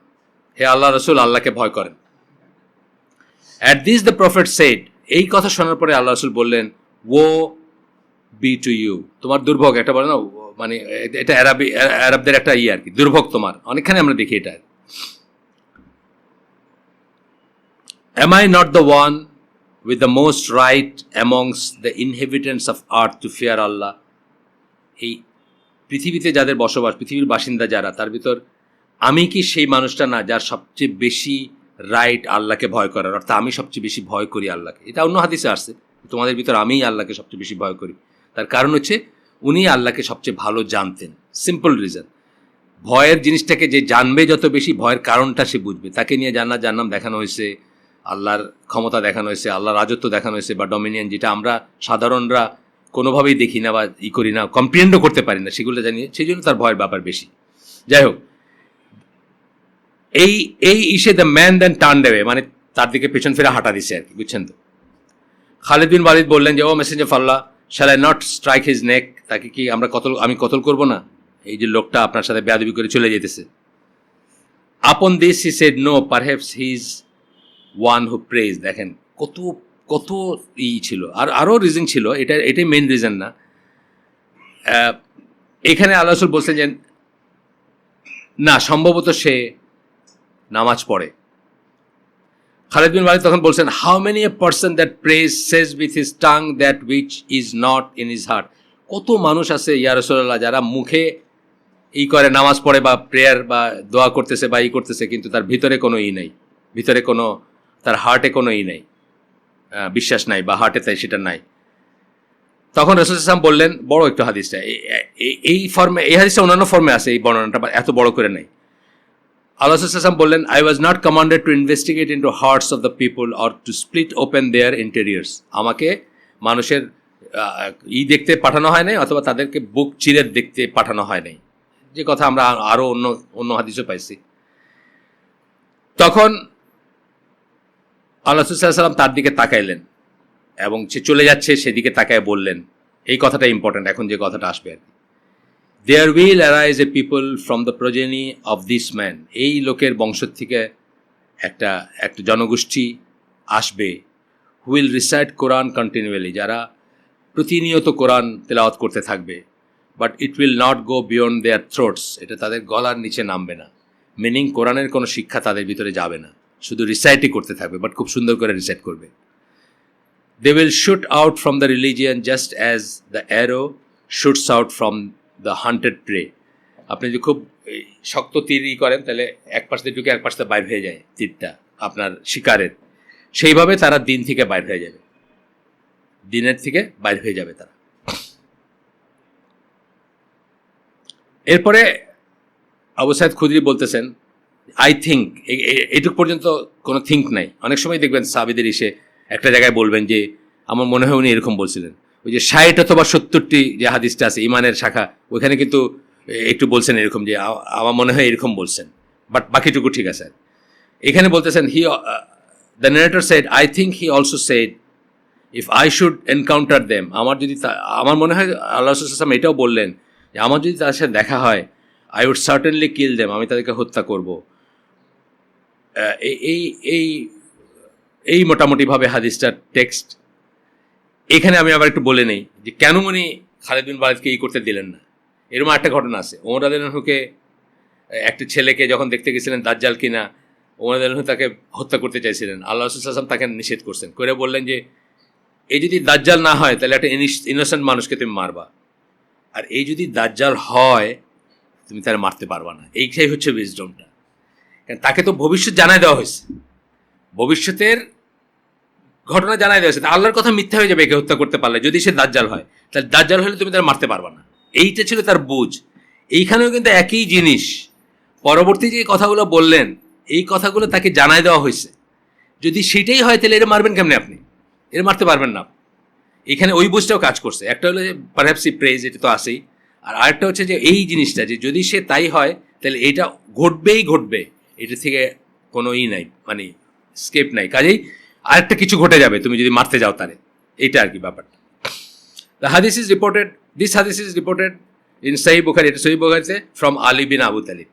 হে আল্লাহ রসুল, আল্লাহকে ভয় করেন। At this the prophet said, এই কথা শোনার পরে আল্লাহ রসুল বললেন, ও বি টু ইউ, তোমার দুর্ভোগ, একটা বলে না মানে এটা আরবদের একটা আর কি, দুর্ভোগ তোমার, অনেকখানি আমরা দেখি এটা। Am I not the one with the most right amongst the inhabitants of earth to fear Allah? এই পৃথিবীতে যাদের বসবাস, পৃথিবীর বাসিন্দা যারা, তার ভিতর আমি কি সেই মানুষটা না যার সবচেয়ে বেশি রাইট আল্লাহকে ভয় করার, অর্থাৎ আমি সবচেয়ে বেশি ভয় করি আল্লাহকে। এটা অন্য হাদিসে আসছে, তোমাদের ভিতর আমিই আল্লাহকে সবচেয়ে বেশি ভয় করি। তার কারণ হচ্ছে উনি আল্লাহকে সবচেয়ে ভালো জানতেন। সিম্পল রিজন, ভয়ের জিনিসটাকে যে জানবে যত বেশি, ভয়ের কারণটা সে বুঝবে। তাকে নিয়ে জান্নাম দেখানো হয়েছে, আল্লাহর ক্ষমতা দেখানো হয়েছে, আল্লাহর রাজত্ব দেখানো হয়েছে বা ডমিনিয়ন, যেটা আমরা সাধারণরা কোনোভাবেই দেখি না বা করি না, কম্প্রিহেন্ডও করতে পারি না, সেগুলো জানিয়ে, সেই জন্য তার ভয়ের ব্যাপার বেশি। যাই হোক, এই ইসে দ্য ম্যান দেন টার্ন দেবে, মানে তার দিকে পেছন ফিরে হাঁটা দিছে আর কি, বুঝছেন তো। খালিদ বিন ওয়ালিদ বললেন যে, O messenger of Allah, shall I not strike his neck? তাকে কি আমি কতল করবো না? এই যে লোকটা আপনার সাথে বেয়াদবি করে চলে যেতেছে। Upon this he said, no, perhaps he is one who prays. দেখেন কত ছিল, আর আরও রিজন ছিল, এটাই মেইন রিজন না। এখানে আল্লাহ রাসূল বলছেন যে না, সম্ভবত সে নামাজ পড়ে। খালিদ বিন ওয়ালিদ তখন বলছেন, how many a person that prays says with his tongue that which is not in his heart. কত মানুষ আছে ইয়া রাসূলুল্লাহ যারা মুখে করে নামাজ পড়ে বা প্রেয়ার বা দোয়া করতেছে বা করতেছে, কিন্তু তার ভিতরে কোনো নেই, ভিতরে কোনো, তার হার্টে কোনো নেই, বিশ্বাস নাই বা হার্টে তাই সেটা নাই। তখন রাসূল সাল্লাল্লাহু আলাইহি ওয়াসাল্লাম বললেন, বড় একটু হাদিসটা এই ফর্মে, এই হাদিসটা অন্যান্য ফর্মে আছে, এই বর্ণনাটা এত বড় করে নাই। আল্লাহ সাল্লাল্লাহু আলাইহি ওয়াসাল্লাম বললেন, I was not commanded to investigate into hearts of the people or to split open their interiors. আমাকে মানুষের দেখতে পাঠানো হয় নাই, অথবা তাদেরকে বুক চিরে দেখতে পাঠানো হয় নাই, যে কথা আমরা আরও অন্য হাদিসও পাইছি। তখন আল্লাহ সাল্লাল্লাহু আলাইহি ওয়াসাল্লাম তার দিকে তাকাইলেন এবং সে চলে যাচ্ছে, সেদিকে তাকায় বললেন, এই কথাটা ইম্পর্টেন্ট, এখন যে কথাটা আসবে আর কি, there will arise a people from the progeny of this man. এই লোকের বংশ থেকে একটা জনগোষ্ঠী আসবে, হুইল রিসাইট কোরআন কন্টিনিউয়ালি, যারা প্রতিনিয়ত কোরআন তেলাওয়াত করতে থাকবে, but it will not go beyond their throats, এটা তাদের গলার নিচে নামবে না। মিনিং কোরআনের কোনো শিক্ষা তাদের ভিতরে যাবে না, শুধু রিসাইটই করতে থাকবে, বাট খুব সুন্দর করে রিসাইট করবে। They will shoot out from the religion just as the arrow shoots out from the hunted prey. আপনি যদি খুব শক্ত তীর করেন, তাহলে এক পাশ দিয়ে ঢুকে এক পাশ দিয়ে বাইর হয়ে যায় তীরটা আপনার শিকারের, সেইভাবে তারা দিন থেকে বাইর হয়ে যাবে, দিনের থেকে বাইর হয়ে যাবে তারা। এরপরে আবু সাইদ খুদরি বলতেছেন, আই থিঙ্ক, এইটুক পর্যন্ত কোনো থিঙ্ক নাই। অনেক সময় দেখবেন সাহাবীদের এসে একটা জায়গায় বলবেন যে আমার মনে হয় উনি এরকম বলছিলেন। ওই যে 60 অথবা 70টি যে হাদিসটা আছে ইমানের শাখা, ওইখানে কিন্তু একটু বলছেন এরকম যে আমার মনে হয় এরকম বলছেন, বাট বাকিটুকু ঠিক আছে। এখানে বলতেছেন, the narrator said, I think he also said, if I should encounter them, আমার মনে হয় আল্লাহ রাসূল সাল্লাল্লাহু আলাইহি ওয়াসাল্লাম এটাও বললেন যে আমার যদি তাদের সাথে দেখা হয়, I would certainly kill them, আমি তাদেরকে হত্যা করব। এই মোটামুটিভাবে হাদিসটার টেক্সট। এখানে আমি আবার একটু বলে নেই যে কেন উনি খালিদ বিন ওয়ালিদকে করতে দিলেন না। এরকম একটা ঘটনা আছে, ওমর রাদিয়াল্লাহু আনহুকে একটা ছেলেকে যখন দেখতে গেছিলেন দাজ্জাল কিনা, ওমর রাদিয়াল্লাহু আনহু তাকে হত্যা করতে চাইছিলেন। আল্লাহ রাসূল সাল্লাল্লাহু আলাইহি ওয়াসাল্লাম তাকে নিষেধ করছেন, করে বললেন যে এই যদি দাজ্জাল না হয় তাহলে একটা ইনোসেন্ট মানুষকে তুমি মারবা, আর এই যদি দাজ্জাল হয় তুমি তারা মারতে পারবা না। এইটাই হচ্ছে উইজডমটা, কারণ তাকে তো ভবিষ্যৎ জানাই দেওয়া হয়েছে, ভবিষ্যতের ঘটনা জানাই দেওয়া হয়েছে। আল্লাহর কথা মিথ্যা হয়ে যাবে একে হত্যা করতে পারলে, যদি সে দাজ্জাল হয়, তাহলে দাজ্জাল হলে তুমি তারা মারতে পারবা না। এইটা ছিল তার বুঝ। এইখানেও কিন্তু একই জিনিস, পরবর্তী যে কথাগুলো বললেন এই কথাগুলো তাকে জানাই দেওয়া হয়েছে। যদি সেটাই হয় তাহলে এরা মারবেন কেমনে? আপনি এরা মারতে পারবেন না। এখানে ওই বুঝটাও কাজ করছে। একটা হলো যে পারহ্যাপস হি প্রেজ, এটা তো আসেই, আর আরেকটা হচ্ছে যে এই জিনিসটা যে যদি সে তাই হয় তাহলে এটা ঘটবেই ঘটবে, এটা থেকে কোনো নাই, মানে স্কেপ নাই। কাজেই আরেকটা কিছু ঘটে যাবে তুমি যদি মারতে যাও তারে, এইটা আর কি ব্যাপারটা। দিস হাদিস ইজ রিপোর্টেড ইন সহিহ বুখারী, এটা সহিহ বুখারীতে, ফ্রম আলী বিন আবু তালিব।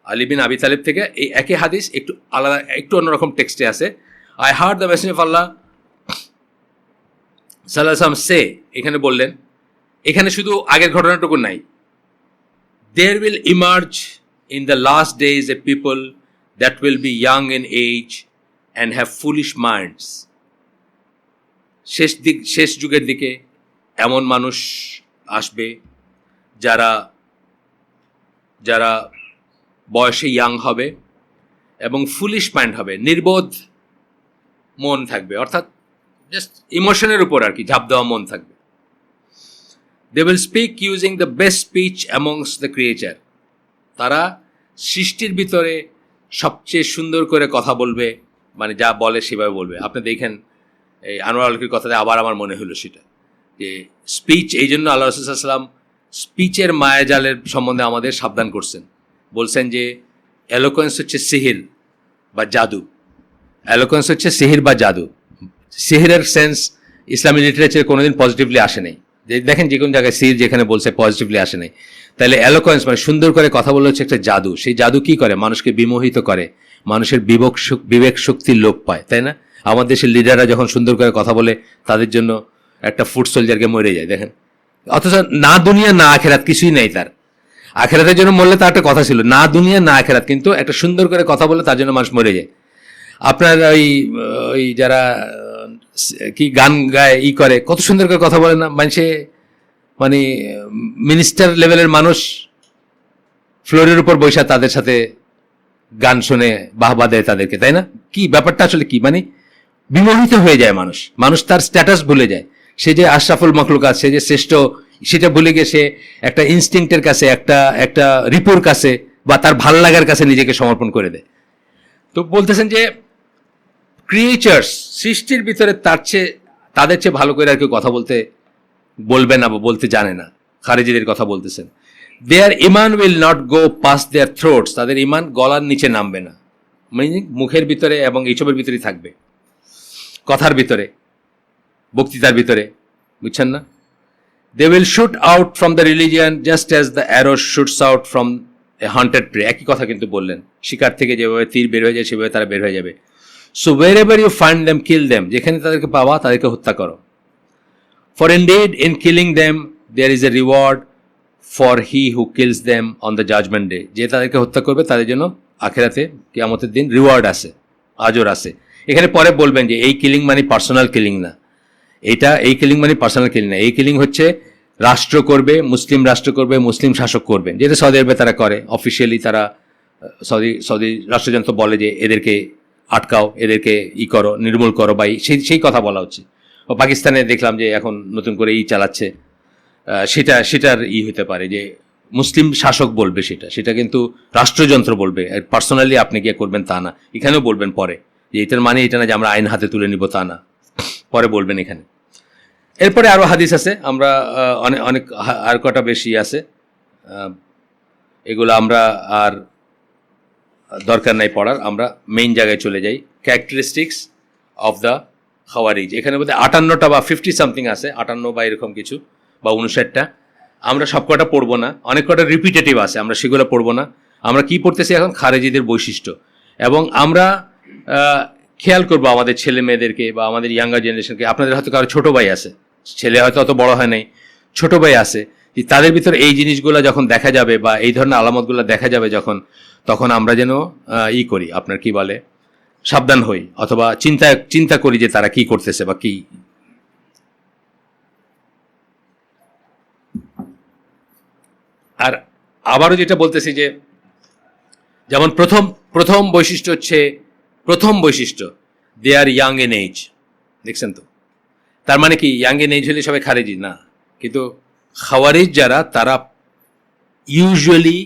আলী বিন আবি তালিব থেকে এই একই হাদিস একটু আলাদা, একটু অন্যরকম টেক্সটে আছে। I heard the messenger of Allah সাল্লাল্লাহু আলাইহি ওয়াসাল্লাম সে, এখানে বললেন, এখানে শুধু আগের ঘটনাটুকু নাই, There will emerge in the last days a people that will be young in age and have foolish minds. শেষ যুগের দিকে এমন মানুষ আসবে যারা যারা বয়সে ইয়াং হবে এবং ফুলিশ মাইন্ড হবে, নির্বোধ মন থাকবে, অর্থাৎ জাস্ট ইমোশনের উপর আর কি ঝাঁপ দেওয়া মন থাকবে। They will speak using the best speech amongst the creature. তারা সৃষ্টির ভিতরে সবচেয়ে সুন্দর করে কথা বলবে, মানে যা বলে সেভাবে বলবে। আপনি দেখেন এই আনোয়ার আলকির কথাতে আবার আমার মনে হলো সেটা, যে স্পিচ, এই জন্য আল্লাহ রাসূল সাল্লাল্লাহু আলাইহি ওয়াসাল্লাম স্পিচের মায়াজালের সম্বন্ধে আমাদের সাবধান করছেন। বলছেন যে এলোকোয়েন্স হচ্ছে সিহির বা জাদু। এলোকোয়েন্স হচ্ছে সিহির বা জাদু। সিহিরের সেন্স ইসলামী লিটারেচারে কোনোদিন পজিটিভলি আসে নাই। দেখেন যে কোনো জায়গায় সিহির যেখানে বলছে পজিটিভলি আসে নাই। তাহলে এলোকোয়েন্স মানে সুন্দর করে কথা বলা হচ্ছে একটা জাদু। সেই জাদু কি করে? মানুষকে বিমোহিত করে, মানুষের বিবেক শক্তির লোপ পায়, তাই না? আমাদের দেশের লিডাররা যখন সুন্দর করে কথা বলে তাদের জন্য একটা ফুট সোলজারকে মরে যায়, দেখেন। অথচ না দুনিয়া না আখেরাত কিছুই নেই তার। আখেরাতের জন্য মরলে তার একটা কথা ছিল, না দুনিয়া না আখেরাত, কিন্তু একটা সুন্দর করে কথা বলে তার জন্য মানুষ মরে যায়। আপনার ওই যারা কি গান গায় ই করে, কত সুন্দর করে কথা বলে না মানুষে, মানে মিনিস্টার লেভেলের মানুষ ফ্লোরের উপর বৈশা তাদের সাথে গান শুনে বাহবা দেয় তাদেরকে, তাই না? কি ব্যাপারটা আসলে কি, মানে বিমোহিত হয়ে যায় মানুষ, মানুষ তার স্ট্যাটাস ভুলে যায়। সে যে আশরাফুল মখলুকাত, সে যে শ্রেষ্ঠ, সেটা ভুলে গিয়ে সে একটা ইনস্টিংক্টের কাছে, একটা রিপুর কাছে বা তার ভাল লাগার কাছে নিজেকে সমর্পণ করে দেয়। তো বলতেছেন যে ক্রিয়েচার্স, সৃষ্টির ভিতরে তাদের চেয়ে ভালো করে আর কেউ কথা বলবে না বা বলতে জানে না। খারেজিদের কথা বলতেছেন। দেয়ার ইমান will not go past their throats, তাদের ইমান গলার নিচে নামবে না, মানে মুখের ভিতরে এবং এইসবের ভিতরেই থাকবে, কথার ভিতরে, বক্তৃতার ভিতরে, বুঝছেন না? They will shoot out from the religion just as the arrow shoots out from a hunted prey. একই কথা কিন্তু বললেন, শিকার থেকে যেভাবে তীর বের হয়ে যায় সেভাবে তারা বের হয়ে যাবে। So wherever you find them kill them, যেখানে তাদেরকে পাওয়া তাদেরকে হত্যা করো। For indeed in killing them there is a reward for he who kills them on the judgment day. যে তাদেরকে হত্যা করবে তাদের জন্য আখেরাতে কিয়ামতের দিন রিওয়ার্ড আছে, আজর আছে। এখানে পরে বলবেন যে এই কিলিং মানে পার্সোনাল কিলিং না, এই কিলিং মানে পার্সোনাল কিলিং না, এই কিলিং হচ্ছে রাষ্ট্র করবে, মুসলিম রাষ্ট্র করবে, মুসলিম শাসক করবে, যেটা সৌদি আরবে তারা করে। অফিসিয়ালি তারা সৌদি রাষ্ট্রযন্ত্র বলে যে এদেরকে আটকাও, এদেরকে করো, নির্মূল করো, বা সেই কথা বলা হচ্ছে। ও পাকিস্তানে দেখলাম যে এখন নতুন করে চালাচ্ছে, সেটার হতে পারে যে মুসলিম শাসক বলবে, সেটা কিন্তু রাষ্ট্রযন্ত্র বলবে, পার্সোনালি আপনি গিয়ে করবেন তা না। এখানেও বলবেন পরে যে এটার মানে এটা না যে আমরা আইন হাতে তুলে নিব, তা না, পরে বলবেন এখানে। এরপরে আরও হাদিস আছে, আমরা অনেক আর কটা বেশি আছে, এগুলো আমরা আর দরকার নাই পড়ার, আমরা মেইন জায়গায় চলে যাই। ক্যারেক্টারিস্টিক্স অফ দ্য খাওয়ারিজ, এখানে বোধহয় 58টা বা 50 সামথিং আছে, 58 বা এরকম কিছু, বা 59টা। আমরা সব কটা পড়বো না, অনেক কটা রিপিটেটিভ আছে, আমরা সেগুলো পড়বো না। আমরা কি পড়তেছি এখন? খারেজিদের বৈশিষ্ট্য। এবং আমরা খেয়াল করবো আমাদের ছেলে মেয়েদেরকে বা আমাদের ইয়াঙ্গার জেনারেশনকে। আপনাদের হয়তো কারো ছোটো ভাই আছে, ছেলে হয়তো অত বড় হয় নাই, ছোটো ভাই আছে, তাদের ভিতরে এই জিনিসগুলো যখন দেখা যাবে বা এই ধরনের আলামতগুলো দেখা যাবে যখন, তখন আমরা যেন করি, আপনার কি বলে, সাবধান হই, অথবা চিন্তা করি যে তারা কি করতেছে বা কি। আর আবারও যেটা বলতেছি যে যেমন প্রথম বৈশিষ্ট্য দে আর ইয়াং ইন এজ। দেখছেন তো, তার মানে কি ইয়াং ইন এজ হলে সবাই খারেজি না, কিন্তু খাওয়ারিজ যারা, তারা ইউজুয়ালি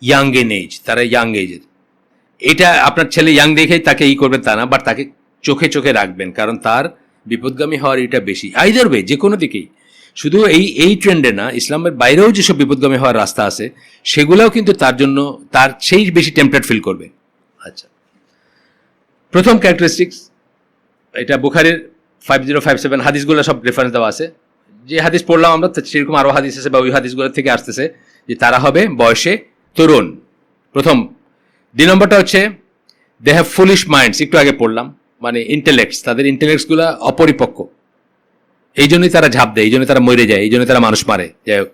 ইয়াং ইন এজ, তারা ইয়াং এজের। এটা আপনার ছেলে ইয়াং দেখেই তাকে করবেন তা না, বাট তাকে চোখে রাখবেন, কারণ তার বিপদগামী হওয়ার এটা বেশি, আইদার ওয়ে, যে কোনো দিকেই। শুধু এই ট্রেন্ডে না, ইসলামের বাইরেও যেসব বিপদগামী হওয়ার রাস্তা আছে সেগুলোও কিন্তু তার জন্য সেই বেশি টেম্পটেড ফিল করবে। আচ্ছা, প্রথম ক্যারেক্টারিস্টিক্স, এটা বুখারীর 5057 হাদিসগুলো সব রেফারেন্স দেওয়া আছে। যে হাদিস পড়লাম আমরা সেরকম আরও হাদিস আছে, বা ওই হাদিসগুলো থেকে আসতেছে যে তারা হবে বয়সে তরুণ। প্রথম। 2 নম্বরটা হচ্ছে দে হ্যাভ ফুলিশ মাইন্ডস, একটু আগে পড়লাম, মানে ইন্টেলেক্টস, তাদের ইন্টেলেক্টসগুলো অপরিপক্ক, এই জন্যই তারা ঝাঁপ দেয়, এই জন্য তারা মরে যায়, এই জন্য তারা মানুষ মারে, যাই হোক।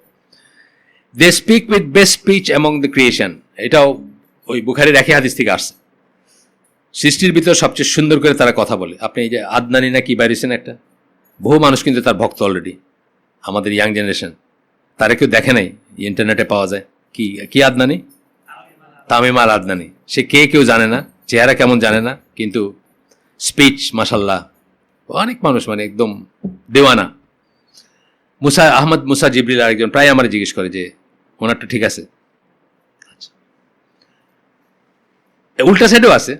They speak with best speech among the creation, এটাও ওই বুখারীর একই হাদিস থেকে আসছে। সৃষ্টির ভিতর সবচেয়ে সুন্দর করে তারা কথা বলে। আপনি এই যে আদনানি না কি বাইরেছেন একটা, বহু মানুষ কিন্তু তার ভক্ত অলরেডি, আমাদের ইয়াং জেনারেশন, তারা কেউ দেখে নাই, ইন্টারনেটে পাওয়া যায়। কি কি আদনানি? তামিম আল আদনানি। সে কে কেউ জানে না, চেহারা কেমন জানে না, কিন্তু স্পিচ মাশাল্লাহ, অনেক মানুষ মানে একদম দেওয়ানা। আহমদ মুসা জিবরিল আরেকজন প্রায় আমার জিজ্ঞেস করে যে ওনারটা ঠিক আছে। উল্টা সাইডেও আছে।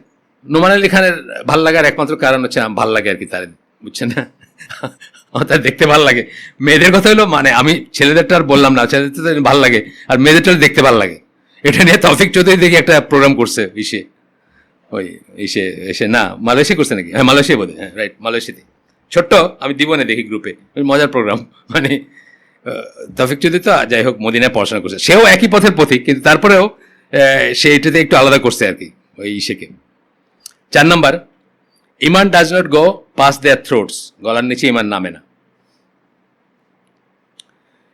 নোমান আলী খানের ভাল লাগার একমাত্র কারণ হচ্ছে ভাল লাগে আর কি, তার, বুঝছেন না, তার দেখতে ভাল লাগে। মেয়েদের কথা হলো, মানে আমি ছেলেদেরটা আর বললাম না, ছেলেদের তো ভাল লাগে, আর মেয়েদেরটা দেখতে ভাল লাগে। এটা নিয়ে তৌফিক চৌধুরী দেখি একটা প্রোগ্রাম করছে এসে না মালয়েশিয়া করছে নাকি, হ্যাঁ মালয়েশিয়া বোধ, হ্যাঁ রাইট, মালয়েশিয়াতে ছোট্ট, আমি দিব না দেখি গ্রুপে, মজার প্রোগ্রাম। মানে তৌফিক চৌধুরী তো যাই হোক মদিনায় পড়াশোনা করছে, সেও একই পথের পথিক, কিন্তু তারপরেও সে এটাতে একটু আলাদা করছে আর কি ওই ইসেকে। 4 নম্বর, ইমান does not go past their throats, গলার নিচে ইমান নামে না।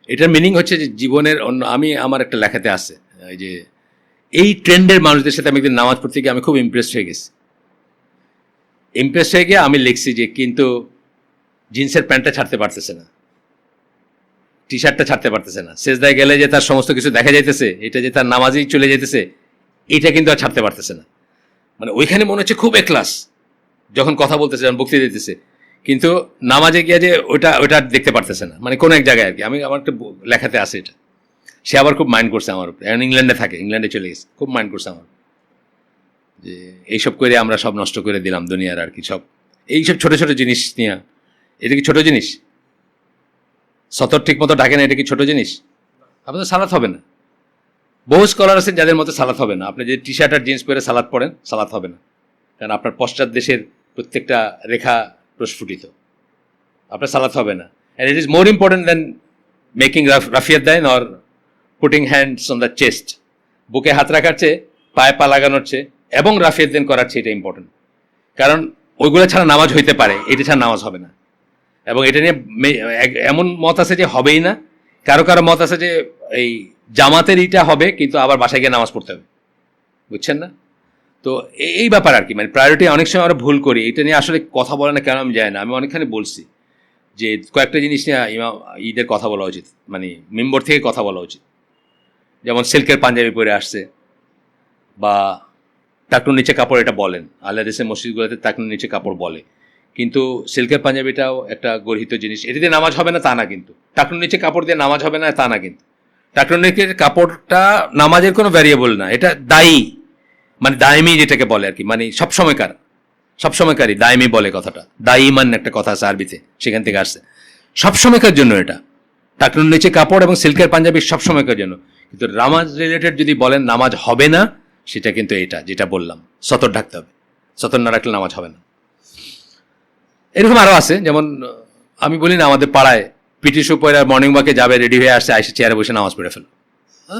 এটার মিনিং হচ্ছে যে জীবনের অন্য, আমি আমার একটা লেখাতে আছে এই যে এই ট্রেন্ডের মানুষদের সাথে আমি একদিন নামাজ পড়তে গিয়ে আমি খুব ইমপ্রেসড হয়ে গেছি। ইমপ্রেসড হয়ে গিয়ে আমি লিখছি যে কিন্তু জিন্সের প্যান্টটা ছাড়তে পারতেছে না, টি শার্টটা ছাড়তে পারতেছে না, সেজদায় গেলে যে তার সমস্ত কিছু দেখা যাইতেছে, এটা যে তার নামাজেই চলে যাইতেছে, এটা কিন্তু আর ছাড়তে পারতেছে না। মানে ওইখানে মনে হচ্ছে খুব এক্লাস যখন কথা বলতেছে, যখন বক্তৃতা দিতেছে, কিন্তু নামাজে গিয়ে যে ওইটা দেখতে পারতেছে না, মানে কোনো এক জায়গায় আর কি। আমি আমার একটা লেখাতে আছে এটা, সে আবার খুব মাইন্ড করছে আমার উপরে, এখন ইংল্যান্ডে থাকে, ইংল্যান্ডে চলে গেছে, খুব মাইন্ড করছে আমার যে এইসব করে আমরা সব নষ্ট করে দিলাম দুনিয়ার আর কি, সব এইসব ছোট ছোট জিনিস নিয়ে। এটা কি ছোট জিনিস? সতর ঠিক মতো ডাকে না, এটা কি ছোট জিনিস? আপনাদের সালাত হবে না। বহু স্কলার আছেন যাদের মতো সালাত হবে না। আপনি যে টি শার্ট আর জিন্স পরে সালাত পড়েন, সালাত হবে না, কারণ আপনার পশ্চাৎ দেশের প্রত্যেকটা রেখা প্রস্ফুটিত, আপনার সালাত হবে না। And it is more important than making Rafiath thine or putting hands on the chest. বুকে হাত রাখার চেয়ে, পায়ে পা লাগানোর চেয়ে এবং রাফিয়াত দাইন করার চেয়ে এটা ইম্পর্টেন্ট, কারণ ওইগুলো ছাড়া নামাজ হইতে পারে, এটা ছাড়া নামাজ হবে না। এবং এটা নিয়ে এমন মত আছে যে হবেই না, কারো কারো মত আছে যে এই জামাতের ইটা হবে, কিন্তু আবার বাসায় গিয়ে নামাজ পড়তে হবে, বুঝছেন না? তো এই ব্যাপার আর কি, মানে প্রায়োরিটি অনেক সময় আমরা ভুল করি। এটা নিয়ে আসলে কথা বলে না কেন আমি জানি না। আমি অনেকখানি বলছি যে কয়েকটা জিনিস নিয়ে ঈদের কথা বলা উচিত, মানে মেম্বর থেকে কথা বলা উচিত। যেমন সিল্কের পাঞ্জাবি পরে আসছে, বা টাকনুর নিচে কাপড়, এটা বলেন আল্লাহ দেশের মসজিদগুলোতে টাকনুর নিচে কাপড় বলে, কিন্তু সিল্কের পাঞ্জাবিটাও একটা গর্হিত জিনিস। এটা দিয়ে নামাজ হবে না তা না, কিন্তু টাকনুর নিচে কাপড় দিয়ে নামাজ হবে না তা না, কিন্তু টাকনুর নিচে কাপড়টা নামাজের কোনো ভ্যারিয়েবল না, এটা দায়ী, মানে দায়মি যেটাকে বলে আর কি, মানে সবসময়কারই দায়মি বলে কথাটা। দায়ীমান একটা কথা আছে আরবিতে, সেখান থেকে আসছে। সবসময়কার জন্য এটা টাকনুর নিচে কাপড় এবং সিল্কের পাঞ্জাবি সবসময়কার জন্য। কিন্তু নামাজ রিলেটেড যদি বলেন নামাজ হবে না, সেটা কিন্তু এটা যেটা বললাম, সতর ঢাকতে হবে, সতর না রাখলে নামাজ হবে না। এরকম আরও আছে, যেমন আমি বলি না আমাদের পাড়ায় পিটি শু পরে মর্নিং ওয়াকে যাবে, রেডি হয়ে আসছে, আইসে চেয়ারে বসে নামাজ পড়ে ফেলো,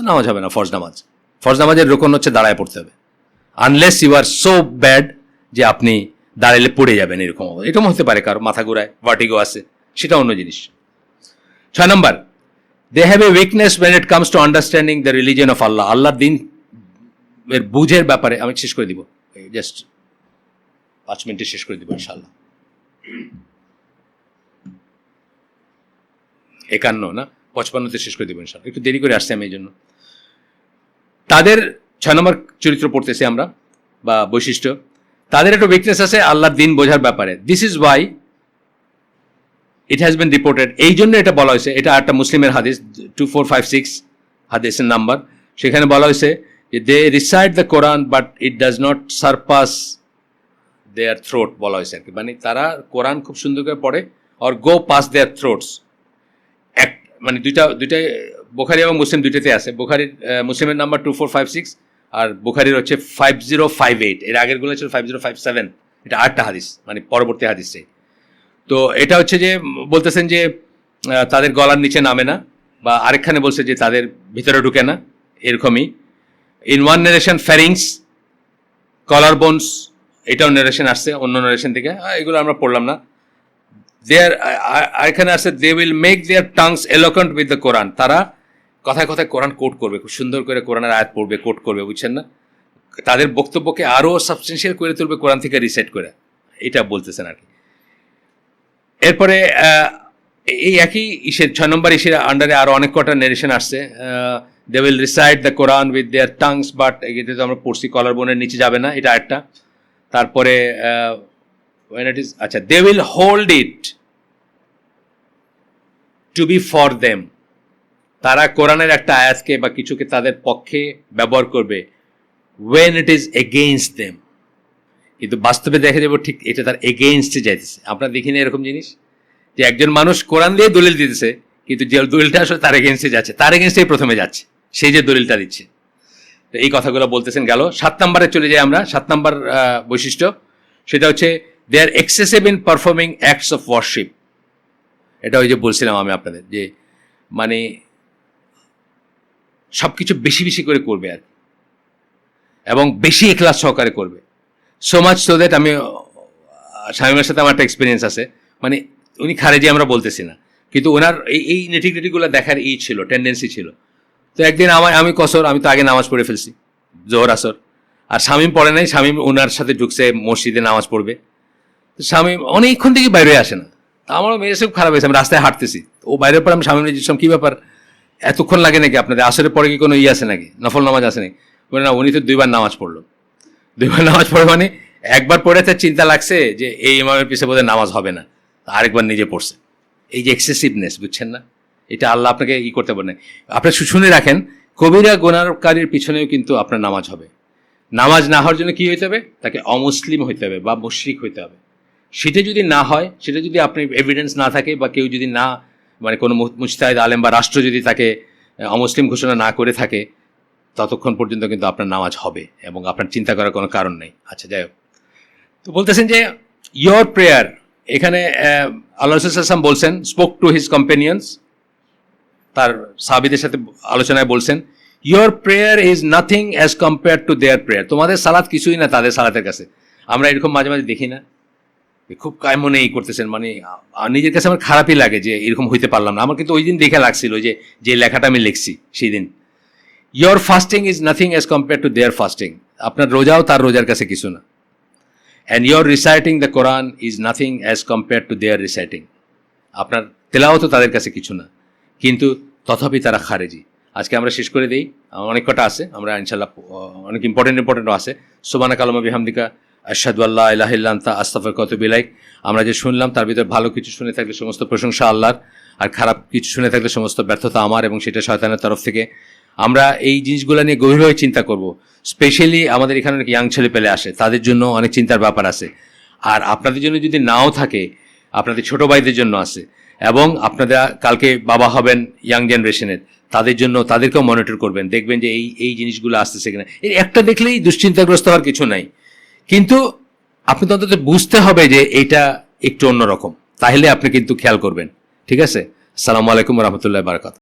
নামাজ হবে না। ফরজ নামাজের রোকন হচ্ছে দাঁড়ায় পড়তে হবে, unless you are so bad যে আপনি দাঁড়াইলে পড়ে যাবেন, এরকম এরকম হতে পারে, কারো মাথা ঘুরায়, ভার্টিগো আছে, সেটা অন্য জিনিস। 6 number, they have a weakness when it comes to understanding the religion of Allah. আল্লাহর দিন এর বুঝের ব্যাপারে আমি শেষ করে দিব, জাস্ট 5 মিনিটে শেষ করে দিব ইনশাআল্লাহ। 51 না 55তে শেষ করে দিব ইনশাআল্লাহ, একটু দেরি করে আসছে আমি এই জন্য। তাদের 6 নম্বর চরিত্র পড়তেছি আমরা, বা বৈশিষ্ট্য। তাদের একটা উইকনেস আছে আল্লাহর দিন বোঝার ব্যাপারে। This is why it has been reported, এই জন্য এটা বলা হয়েছে, এটা একটা মুসলিমের হাদিস 2456 হাদিসের নাম্বার, সেখানে বলা হয়েছে যে they recite the Quran but it does not surpass their throat, বলা হয়েছে আর কি, মানে তারা কোরআন খুব সুন্দর করে পড়ে, অর গো পাস দেয়ার থ্রোটস। মানে দুইটাই বুখারী এবং মুসলিম দুইটাতে আছে। বুখারীর মুসলিমের নাম্বার 2456 আর বুখারীর হচ্ছে 5058, এর আগেরগুলো ছিল 5057, এটা আটটা হাদিস, মানে পরবর্তী হাদিস। তো এটা হচ্ছে যে বলতেছেন যে তাদের গলার নিচে নামে না, বা আরেকখানে বলছে যে তাদের ভিতরে ঢুকে না, এরকমই। In one narration pharynx, collar bones, এটাও নারেশন আসছে অন্য নারেশন থেকে, এগুলো আমরা পড়লাম না। দেয়ার এখানে আসছে they will make their tongues eloquent with the Quran, তারা কথায় কথায় কোরআন কোট করবে, খুব সুন্দর করে কোরআনের আয়াত পড়বে, কোট করবে, বুঝছেন না? তাদের বক্তব্যকে আরও সাবস্টেন্সিয়াল করে তুলবে কোরআন থেকে রিসেট করে, এটা বলতেছেন আর কি। এরপরে এই একই ইসের 6 নম্বর ইসের আন্ডারে আরও অনেক কটা নেরেশন আসছে। They will recite the Quran with their tongues, but এতে তো আমরা পড়ছি কলার বোনের নিচে যাবে না, এটা একটা। তারপরে when it is, আচ্ছা, they will hold it to be for them, তারা কোরআনের একটা আয়াতকে বা কিছুকে তাদের পক্ষে ব্যবহার করবে when it is against them, কিন্তু বাস্তবে দেখা যাবে ঠিক এটা তার এগেইনস্টে যাইতেছে। আপনারা দেখিনি এরকম জিনিস যে একজন মানুষ কোরআন দিয়ে দলিল দিতেছে, কিন্তু যে দলিলটা আসলে তার এগেইনস্টে যাচ্ছে, তার এগেইনস্টেই প্রথমে যাচ্ছে সেই যে দলিলটা দিচ্ছে। তো এই কথাগুলো বলতেছেন গেল। 7 নম্বরে চলে যাই আমরা। 7 নম্বর বৈশিষ্ট্য, সেটা হচ্ছে they are excessive in performing acts of worship. এটা ওই যে বলছিলাম আমি আপনাদের, যে মানে সব কিছু বেশি বেশি করে করবে আর, এবং বেশি এখলাস সহকারে করবে। সো মাচ সো দ্যাট, আমি শামীমের সাথে আমার একটা এক্সপিরিয়েন্স আছে, মানে উনি খারেজি আমরা বলতেছি না, কিন্তু ওনার এই নেটিভিটিগুলো দেখার ছিল, টেন্ডেন্সি ছিল। তো একদিন আমি তো আগে নামাজ পড়ে ফেলছি, জোহর আসর, আর শামীম পড়ে নাই। শামীম ওনার সাথে ঢুকছে মসজিদে নামাজ পড়বে। তো শামীম অনেকক্ষণ থেকে বাইরে আসে না, তা আমারও মেয়ের খুব খারাপ হয়েছে। আমি রাস্তায় হাঁটতেছি, তো ও বাইরের পর আমি শামীম জিজ্ঞেস, কী ব্যাপার এতক্ষণ লাগে নাকি আপনাদের, আসরের পরে কি কোনো আছে নাকি, নফল নামাজ আছে নাকি? বলে না, উনি তো 2 বার নামাজ পড়লো। 2 বার নামাজ পড়ে মানে একবার পড়ে তার চিন্তা লাগছে যে এই ইমামের পিছনে বোধহয় নামাজ হবে না, আরেকবার নিজে পড়ছে। এই যে এক্সেসিভনেস, বুঝছেন না, এটা আল্লাহ আপনাকে করতে পারেন। আপনি শুনে রাখেন, কবিরা গুনাহকারীর পিছনেও কিন্তু আপনার নামাজ হবে। নামাজ না হওয়ার জন্য কি হইতে হবে? তাকে অমুসলিম হইতে হবে বা মুশরিক হইতে হবে। সেটা যদি না হয়, সেটা যদি আপনি এভিডেন্স না থাকে, বা কেউ যদি না, মানে কোনো মুজতাহিদ আলেম বা রাষ্ট্র যদি তাকে অমুসলিম ঘোষণা না করে থাকে, ততক্ষণ পর্যন্ত কিন্তু আপনার নামাজ হবে এবং আপনার চিন্তা করার কোনো কারণ নেই। আচ্ছা, যাই হোক, তো বলতেছেন যে ইয়োর প্রেয়ার, এখানে আল্লাহ রাসূল সাল্লাল্লাহু আলাইহি ওয়াসাল্লাম বলছেন, স্পোক টু হিজ কম্পেনিয়ন্স, তার সাহাবীদের সাথে আলোচনায় বলছেন, your prayer is nothing as compare to their prayer. তোমাদের সালাত কিছুই না তাদের সালাতের কাছে। আমরা এরকম মাঝে মাঝে দেখি না, খুব কায়মনে এই করতেছেন, মানে নিজের কাছে আমার খারাপই লাগে যে এরকম হইতে পারলাম না। আমার কিন্তু ওই দিন দেখে লাগছিল যে লেখাটা আমি লিখছি সেই দিন, your fasting is nothing as compare to their fasting, আপনার রোজাও তার রোজার কাছে কিছু না। And your reciting the Quran is nothing as compare to their reciting, আপনার তেলাওয়াতও তাদের কাছে কিছু না, কিন্তু তথাপি তারা খারেজি। আজকে আমরা শেষ করে দিই, অনেক কটা আছে, আমরা ইনশাল্লাহ অনেক ইম্পর্টেন্টও আছে। সুবহানাকা আল্লাহুম্মা বিহামদিকা আশহাদু আল্লা ইলাহা ইল্লা আনতা আস্তাগফিরুকা ওয়া আতুবু ইলাইক। আমরা যে শুনলাম তার ভিতর ভালো কিছু শুনে থাকলে সমস্ত প্রশংসা আল্লাহর, আর খারাপ কিছু শুনে থাকলে সমস্ত ব্যর্থতা আমার, এবং সেটা শয়তানের তরফ থেকে। আমরা এই জিনিসগুলো নিয়ে গভীরভাবে চিন্তা করব। স্পেশালি আমাদের এখানে অনেক ইয়াং ছেলে পেলে আসে, তাদের জন্য অনেক চিন্তার ব্যাপার আছে। আর আপনাদের জন্য যদি নাও থাকে, আপনাদের ছোটো ভাইদের জন্য আছে, এবং আপনারা কালকে বাবা হবেন ইয়াং জেনারেশনের, তাদের জন্য, তাদেরকেও মনিটর করবেন, দেখবেন যে এই জিনিসগুলো আসতেছে কিনা। এই একটা দেখলেই দুশ্চিন্তাগ্রস্ত হওয়ার কিছু নাই, কিন্তু আপনি তো অন্তত বুঝতে হবে যে এইটা একটু অন্যরকম, তাহলে আপনি কিন্তু খেয়াল করবেন। ঠিক আছে? আসসালামু আলাইকুম ওয়া রাহমাতুল্লাহি ওয়া বারাকাতুহু।